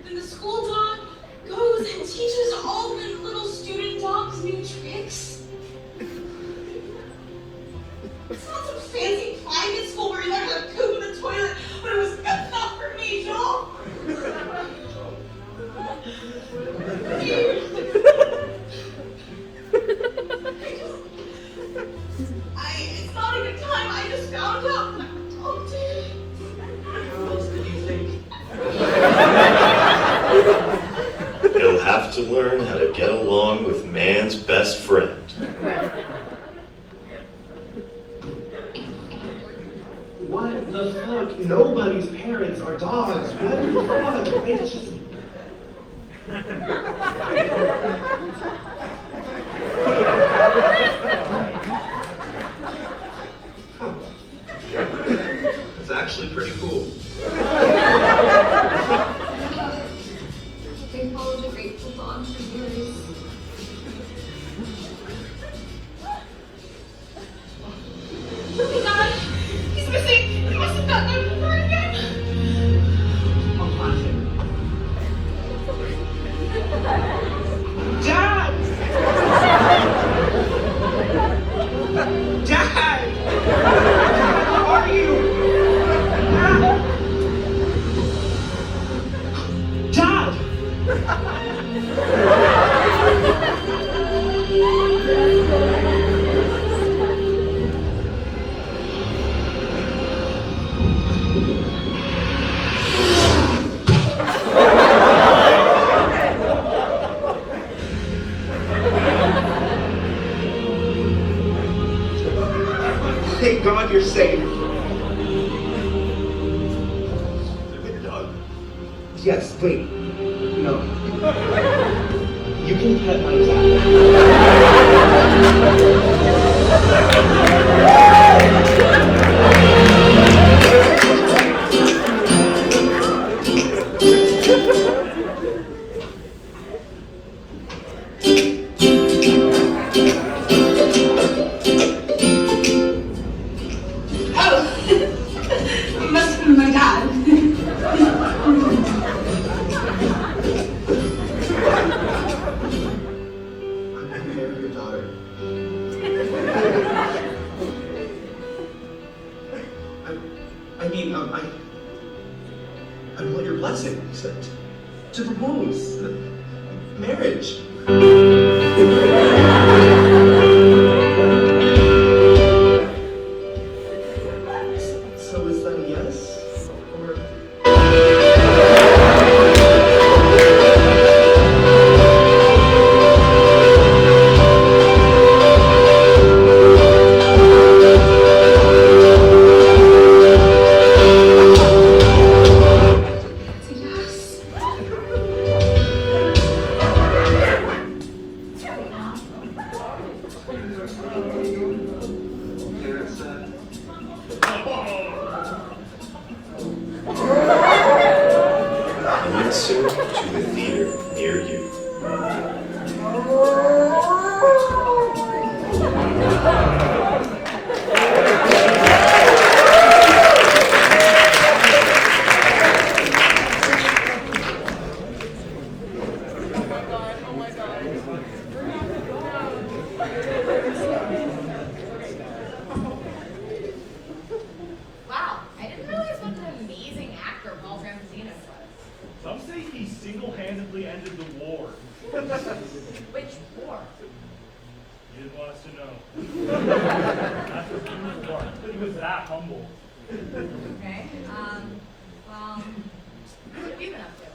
Then the school dog goes and teaches all the little student dogs new tricks. It's not some fancy private school where you learn how to poop in the toilet, but it was good enough for me, Joel. It's not a good time. I just found out. Oh, What else did you think? He'll have to learn how to get along with man's best friend. What the fuck? Nobody's parents are dogs. What the fuck? It's just... It's actually pretty cool. They followed the Grateful Dog for years. Oh my God, he's missing. He must have gotten over again. I'll find him. Thank God you're safe. Good dog. Yes, wait. No. You can pet my cat. Oh, must have been my dad. I'm marrying your daughter. I mean, I want your blessing to propose. Marriage. So is that a yes? Or... Yes. Coming soon to the theater near you. Wow, I didn't realize what an amazing actor Paul Tramposinos was. Some say he single-handedly ended the war. Which war? He didn't want us to know. That's what he was for. He was that humble. Okay, well, what have you been up to?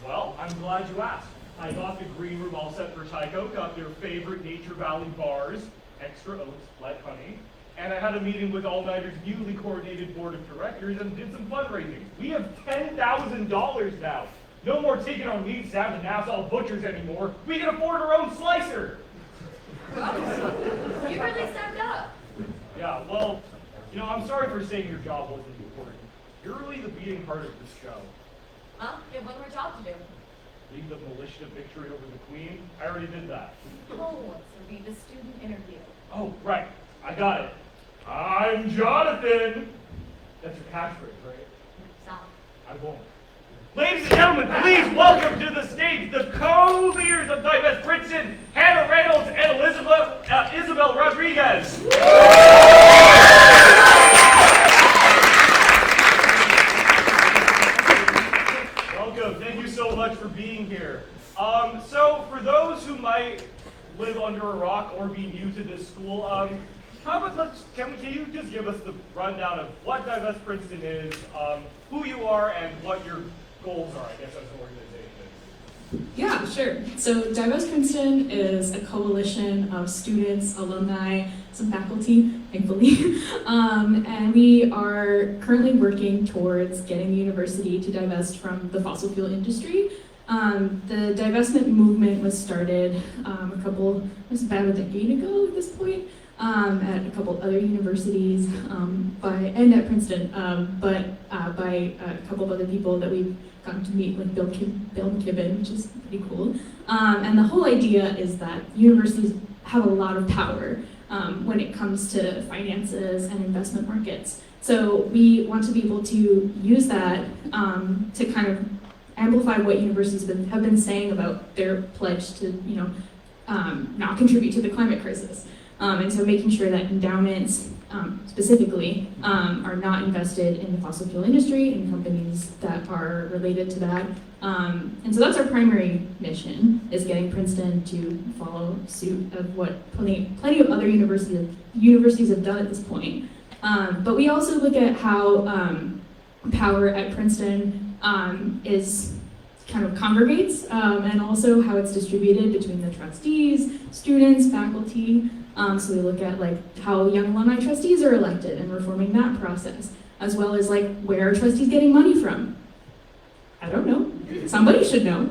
Well, I'm glad you asked. I got the green room all set for Tycho, got their favorite Nature Valley bars, extra oats, like honey, and I had a meeting with All Nighter's newly coordinated board of directors and did some fundraising. We have $10,000 now. No more taking our meats down to Nassau Butchers anymore. We can afford our own slicer. You really stepped up. Yeah, well, you know, I'm sorry for saying your job wasn't important. You're really the beating heart of this show. Well, you have one more job to do. Lead the militia victory over the Queen. I already did that. Oh, so read the student interview. Oh, right. I got it. I'm Jonathan. That's your catchphrase, right? Stop. I won't. Ladies and gentlemen, please welcome to the stage the co-leaders of Divest Princeton, Hannah Reynolds and Isabel Rodriguez. Welcome. Thank you so much for being here. So for those who might live under a rock or be new to this school, how about can you just give us the rundown of what Divest Princeton is, who you are, and what your goals are, I guess, as an organization? Yeah, sure. So Divest Princeton is a coalition of students, alumni, some faculty, thankfully, and we are currently working towards getting the university to divest from the fossil fuel industry. The divestment movement was started about a decade ago at this point, at a couple other universities, and at Princeton, but by a couple of other people that we've gotten to meet, like Bill McKibben, which is pretty cool. And the whole idea is that universities have a lot of power when it comes to finances and investment markets. So we want to be able to use that to kind of amplify what universities have been saying about their pledge to, not contribute to the climate crisis. And so making sure that endowments specifically are not invested in the fossil fuel industry and companies that are related to that. And so that's our primary mission, is getting Princeton to follow suit of what plenty of other universities have done at this point. But we also look at how power at Princeton is kind of congregates, and also how it's distributed between the trustees, students, faculty. So we look at like how young alumni trustees are elected and reforming that process, as well as like where are trustees getting money from? I don't know. Somebody should know.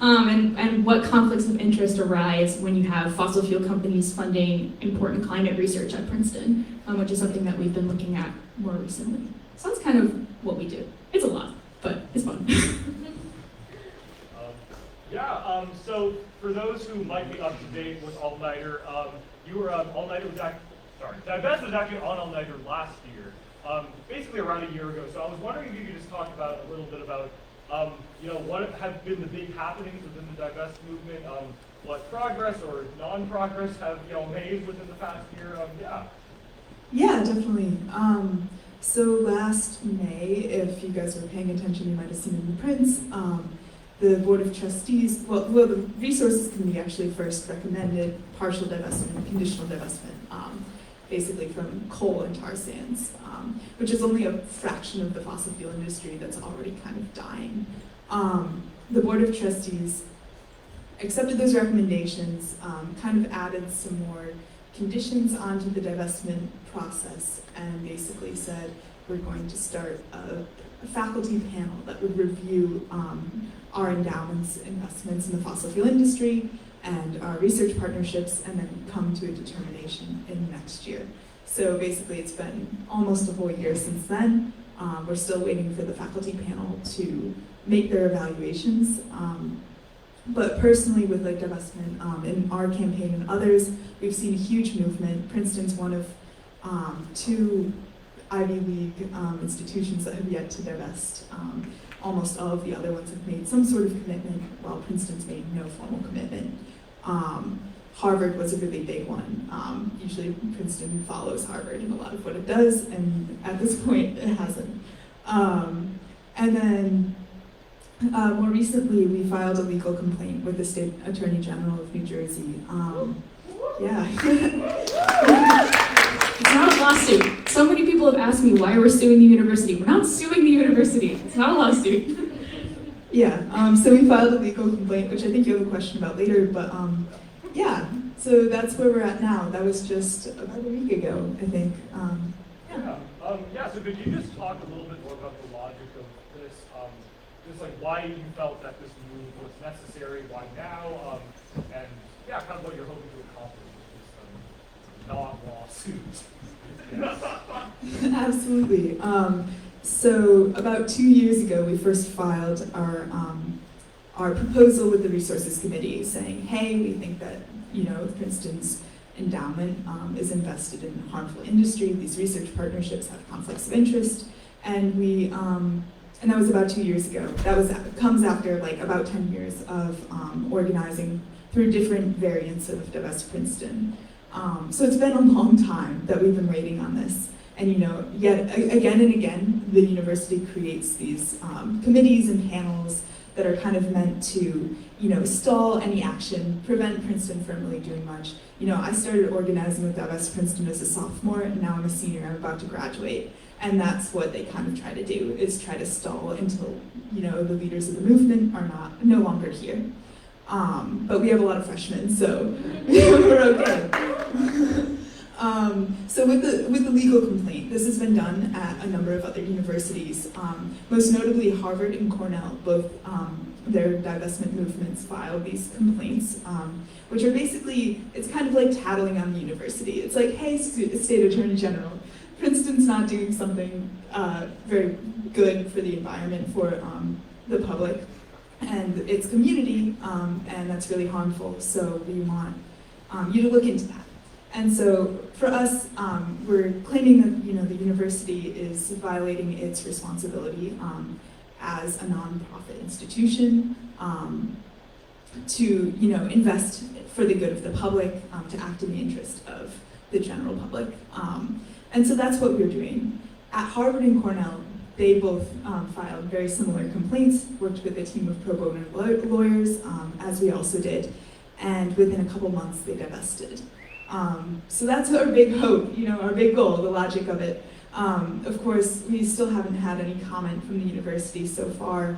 And what conflicts of interest arise when you have fossil fuel companies funding important climate research at Princeton, which is something that we've been looking at more recently. So that's kind of what we do. It's a lot, but it's fun. So for those who might be up to date with All Nighter, you were All Nighter was Divest was actually on All Nighter last year, basically around a year ago. So I was wondering if you could just talk about a little bit about what have been the big happenings within the Divest movement, what progress or non-progress have made within the past year. Yeah, definitely. So last May, if you guys were paying attention, you might have seen in the prints, the Board of Trustees, the Resources Committee actually first recommended partial divestment and conditional divestment, basically from coal and tar sands, which is only a fraction of the fossil fuel industry that's already kind of dying. The Board of Trustees accepted those recommendations, kind of added some more conditions onto the divestment process, and basically said we're going to start a faculty panel that would review our endowments, investments in the fossil fuel industry, and our research partnerships, and then come to a determination in next year. So basically it's been almost a whole year since then. We're still waiting for the faculty panel to make their evaluations. But personally with like divestment, in our campaign and others, we've seen a huge movement. Princeton's one of 2 Ivy League institutions that have yet to divest. Almost all of the other ones have made some sort of commitment, while Princeton's made no formal commitment. Harvard was a really big one. Usually Princeton follows Harvard in a lot of what it does, and at this point it hasn't. And then more recently we filed a legal complaint with the State Attorney General of New Jersey. Yeah. It's not a lawsuit. So many people have asked me why we're suing the university. We're not suing the university. It's not a lawsuit. Yeah, so we filed a legal complaint, which I think you have a question about later, but yeah, so that's where we're at now. That was just about a week ago, I think. So could you just talk a little bit more about the logic of this, just like why you felt that this move was necessary, why now, and yeah, kind of what you're hoping to accomplish with this non-lawsuit. Absolutely. So about 2 years ago, we first filed our proposal with the Resources Committee, saying, hey, we think that Princeton's endowment is invested in harmful industry. These research partnerships have conflicts of interest, and we and that was about 2 years ago. That comes after like about 10 years of organizing through different variants of Divest Princeton. So it's been a long time that we've been waiting on this. And yet again and again, the university creates these committees and panels that are kind of meant to, stall any action, prevent Princeton from really doing much. I started organizing with Divest Princeton as a sophomore, and now I'm a senior, I'm about to graduate. And that's what they kind of try to do, is try to stall until, the leaders of the movement are no longer here. But we have a lot of freshmen, so we're okay. So with the legal complaint, this has been done at a number of other universities, most notably Harvard and Cornell. Both their divestment movements filed these complaints, which are basically, it's kind of like tattling on the university. It's like, hey, State Attorney General, Princeton's not doing something very good for the environment, for the public and its community, and that's really harmful, so we want you to look into that. And so for us, we're claiming that the university is violating its responsibility as a nonprofit institution to invest for the good of the public, to act in the interest of the general public. And so that's what we're doing. At Harvard and Cornell, they both filed very similar complaints, worked with a team of pro bono lawyers, as we also did, and within a couple months they divested. So that's our big hope, our big goal, the logic of it. Of course, we still haven't had any comment from the university so far.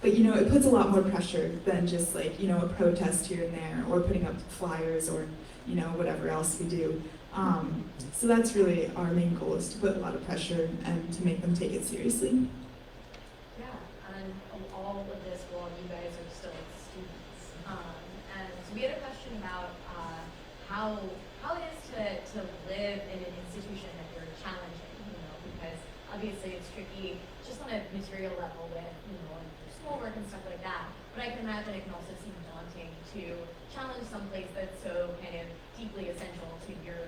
But it puts a lot more pressure than just like, a protest here and there, or putting up flyers, or, whatever else we do. So that's really our main goal, is to put a lot of pressure and to make them take it seriously. Yeah, and all of this while you guys are still students. And so we had a question about how it is to live in an institution that you're challenging, because obviously it's tricky just on a material level with, your schoolwork and stuff like that. But I can imagine it can also seem daunting to challenge someplace that's so kind of deeply essential to your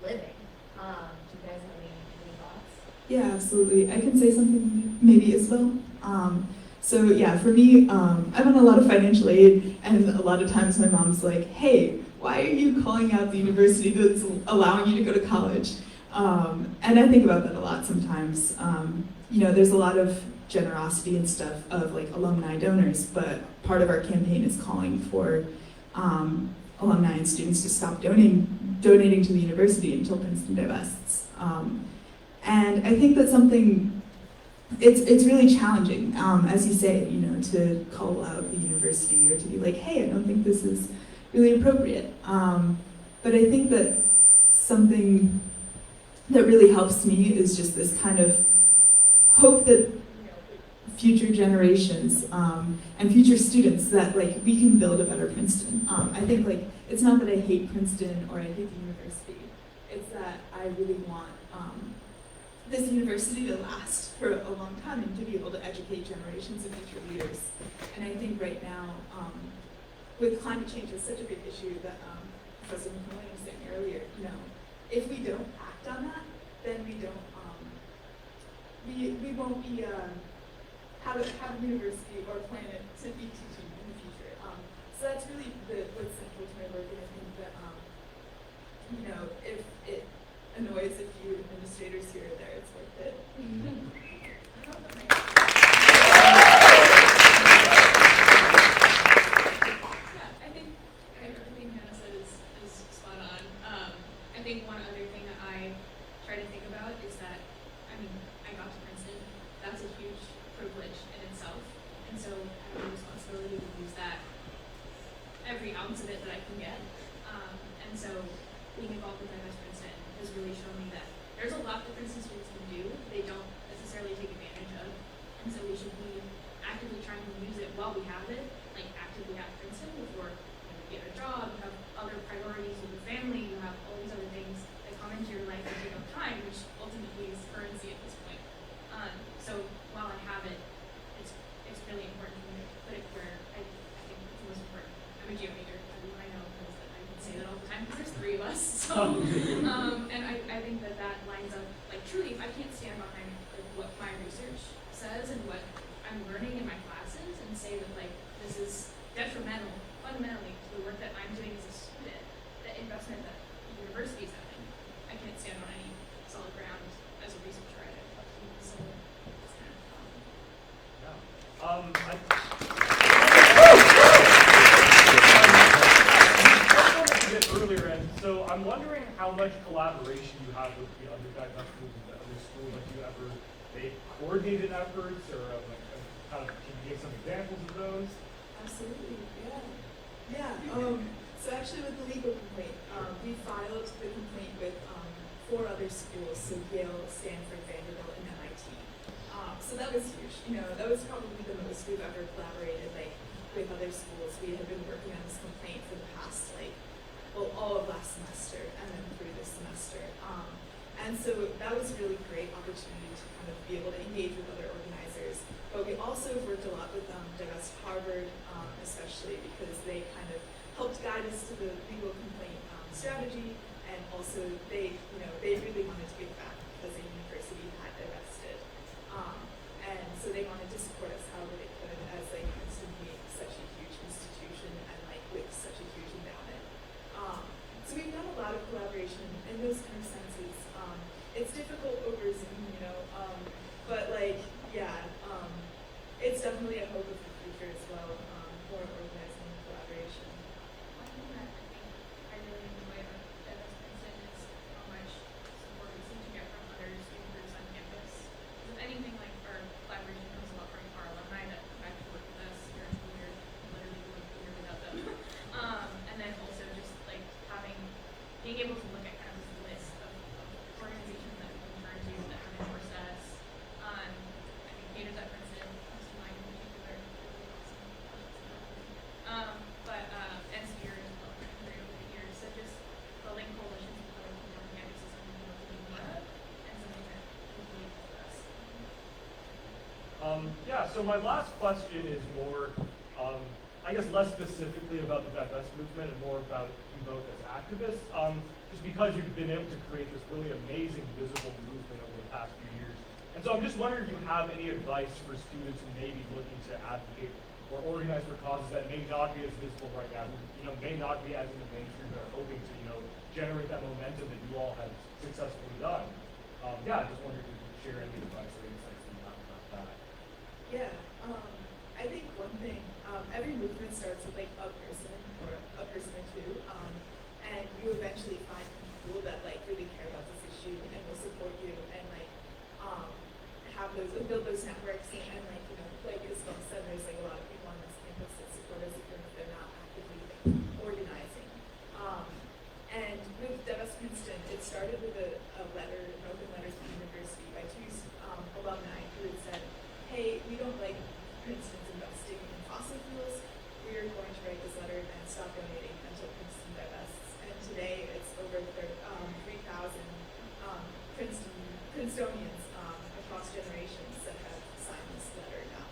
living. Do you guys have any thoughts? Yeah, absolutely. I can say something maybe as well. So yeah, for me, I'm on a lot of financial aid, and a lot of times my mom's like, hey, why are you calling out the university that's allowing you to go to college? And I think about that a lot sometimes. There's a lot of generosity and stuff of like alumni donors, but part of our campaign is calling for alumni and students to stop donating to the university until Princeton divests. And I think that's something, it's really challenging, as you say, to call out the university or to be like, hey, I don't think this is really appropriate. But I think that something that really helps me is just this kind of hope that future generations and future students, that like we can build a better Princeton. I think like it's not that I hate Princeton or I hate the university. It's that I really want this university to last for a long time and to be able to educate generations of future leaders. And I think right now, with climate change is such a big issue that Professor McMillan was saying earlier, if we don't act on that, then we don't, we won't be, have a university or planet to be teaching in the future. So that's really what's central to my work, and I think that, if it annoys a few administrators here or there, it's worth it. I think everything Hannah said is spot on. I think one other thing that I try to think about is that, I got to Princeton. That's a huge privilege in itself. And so I have a responsibility to use that, every ounce of it that I can get. And so being involved with MS Princeton has really shown me that there's a lot that Princeton students can do they don't necessarily take advantage of. And so we should be actively trying to use it while we have it, like actively at Princeton before you get a job, you have other priorities with your family, you have all these other things that come into your life and take up time, which ultimately is currency at this point. So while I have it, it's really important for me to put it where I think it's most important. I'm a geo major, everyone I know knows that I can say that all the time because there's 3 of us. So, and I think that lines up, like truly, if I can't stand behind like what my research says and what I'm learning in my classes and say that like this is detrimental fundamentally to the work that I'm doing as a student, the investment that the university is having, I can't stand on any solid ground as a researcher either. So it's kind of earlier, and so I'm wondering how much collaboration you have with the undergrad schools and the other schools. Like, do you ever make coordinated efforts, or kind of can you give some examples of those? Absolutely, yeah. So actually with the legal complaint, we filed the complaint with 4 other schools, so Yale, Stanford, Vanderbilt, and MIT. So that was huge. That was probably the most we've ever collaborated with other schools. We have been working on this complaint for the past all of last semester and then through this semester. And so that was a really great opportunity to kind of be able to engage with other organizers. But we also worked a lot with Divest Harvard, especially because they kind of helped guide us to the legal complaint strategy, and also they really wanted to give back because the university had divested. And so they wanted to support us however they could, as Princeton being such a huge institution and with such a huge endowment. So we've done a lot of collaboration in those kind of senses. It's difficult over Zoom, but it's definitely a hope of the future as well, more organizing and collaboration. One thing that I think I really enjoy about MS Princeton is how much support we seem to get from other student groups on campus. If anything, like our collaboration comes a lot from our alumni that Yeah, so my last question is more, I guess less specifically about the Divest movement and more about you both as activists. Just because you've been able to create this really amazing visible movement over the past few years. And so I'm just wondering if you have any advice for students who may be looking to advocate or organize for causes that may not be as visible right now, may not be as in the mainstream, but are hoping to, generate that momentum that you all have successfully done. Yeah, I just wondered if you could share any advice or insights that you have about that. Yeah, I think one thing, every movement starts with like a person or two, and you eventually find people that like really care about this issue and will support you and like have build those networks and like Isabel said, there's like a lot of people on this campus that support us even if they're not actively organizing. And with Divest Princeton, it started with an open letter to the university by two alumni who had said, hey, we don't like Princeton's investing in fossil fuels. We are going to write this letter and stop donating until Princeton divests. And today it's over 3,000 Princetonians across generations that have signed this letter now.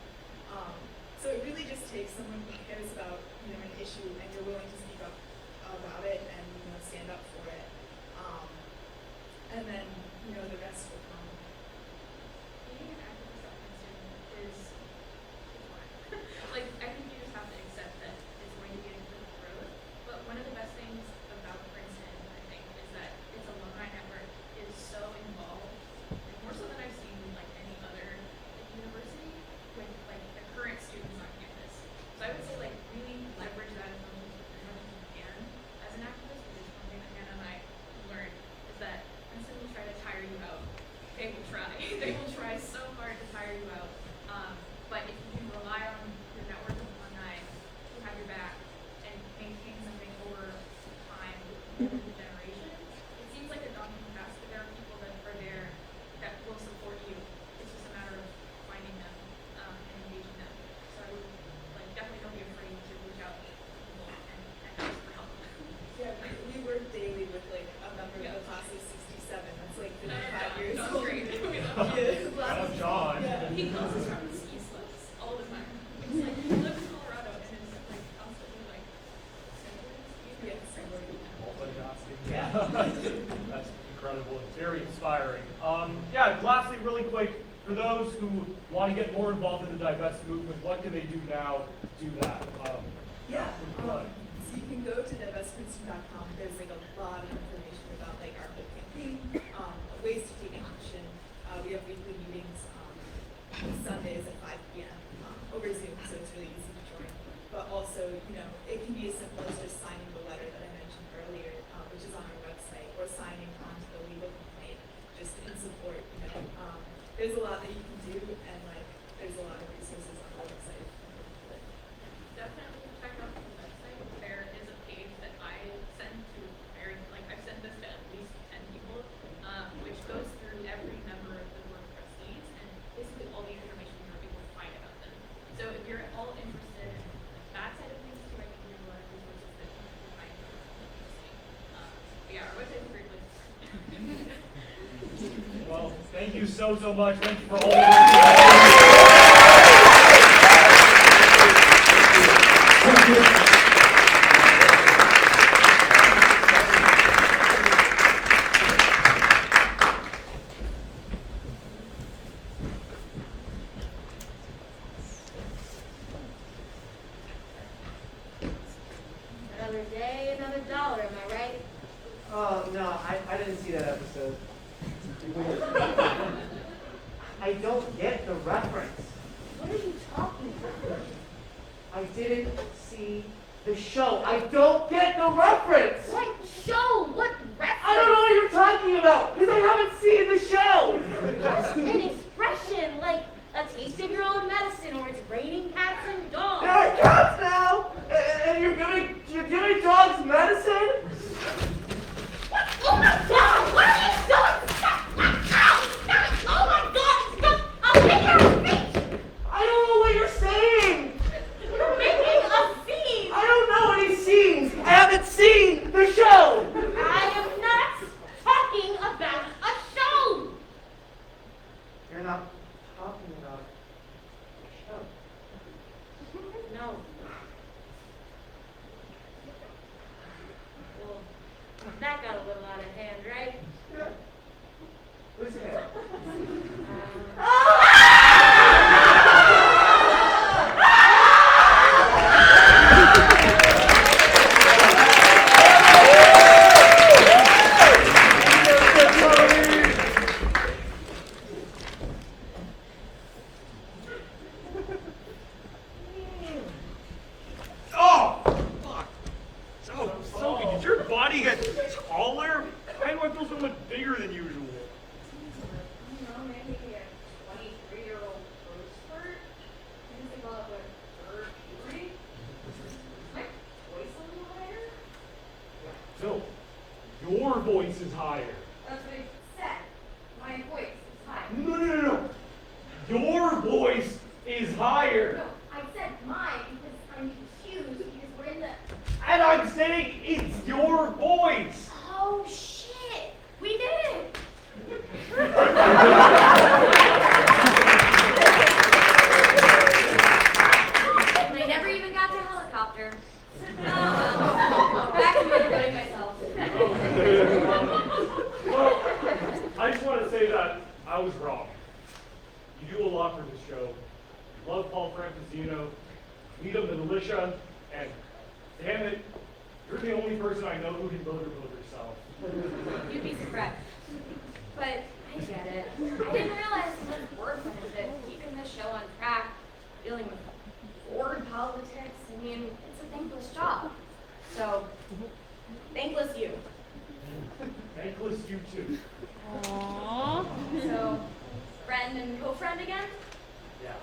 So it really just takes someone who cares about an issue and you're willing to speak up about it and stand up for it. And then the rest will come. Being an activist at Princeton is hard. Like, I think you just have to accept that it's going to be a good growth. But one of the best things about Princeton, I think, is that its alumni network is so involved, and more so than I've seen like any other university with like the current students on campus. So I would say like really leverage that as much as you can as an activist, because one thing that Hannah and I learned is that Princeton will try to tire you out. They will try. They will try so hard to tire you out. But if you can rely on your network of alumni who have your back and maintain something over time over the generations, it seems like a daunting task, but there are people that are there that will support you. It's just a matter of finding them and engaging them. So I would definitely don't be afraid to reach out to people and ask for help. Yeah, we work daily with like a member of the class of 67. That's like 55 years John's old. great. Shout out John. Yeah. He calls us from the ski slopes all the time. He's like, he lives in Colorado and is like constantly like Multitasking. Yeah. That's incredible. It's very inspiring. Yeah, lastly, really quick, for those who want to get more involved in the Divest movement, what can they do now to do that? So you can go to divestprinceton.com. There's like a lot of information about like our whole campaign, ways to take action. We have weekly meetings Sundays at 5 p.m. Over Zoom, so it's really easy to join. But also, it can be as simple as just signing the letter that I mentioned earlier, which is on our website, or signing onto the legal complaint, just in support. There's a lot that you can do, and there's a lot of resources on the website. Definitely check out the website. There is a page that I send to I've sent this to at least 10 people, which goes through every member of the board of trustees and basically all the information you're able to find about them. So if you're at all interested in that side of things too, I think there's a lot of resources that you can find interesting. But yeah, our website is a great place to start. Well, thank you so much. Thank you for all the work. Another day, another dollar, am I right? Oh, no, I didn't see that episode. I don't get the reference. What are you talking about? I didn't see the show. I don't get the reference. What show? What reference? I don't know what you're talking about because I haven't seen the show. An expression like a taste of your own medicine, or it's raining cats and dogs. There are cats now, and you're giving dogs medicine. What? Oh my God! What are you doing? Stop! Oh my God! Stop! I'll make your face. I don't know what you're saying. You're making a scene. I don't know any scenes. I haven't seen the show. got a little out of hand, right? Who's it? Oh, fuck. So, Sophie, did your body get taller? Why do I feel so much bigger than usual? You know, maybe a 23-year-old growth spurt. You think about like third puberty? Is my voice a little higher? Phil, your voice is higher. That's what I said. My voice is higher. No. Your voice is higher. No, I said mine because I'm confused because we're in the. And I'm saying it's your voice. Oh shit! We did it! I never even got to helicopter. Back to recording myself. Well, I just want to say that I was wrong. You do a lot for this show. You love Paul Francesino, lead of the militia, and damn it, you're the only person I know who can vote herself. You'd be surprised. But I get it. I didn't realize how much work went into keeping this show on track, dealing with board politics. I mean, it's a thankless job. So, thankless you. Thankless you too. Aww. So, friend and co-friend again? Yeah.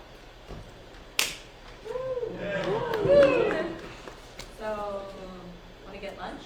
So, want to get lunch?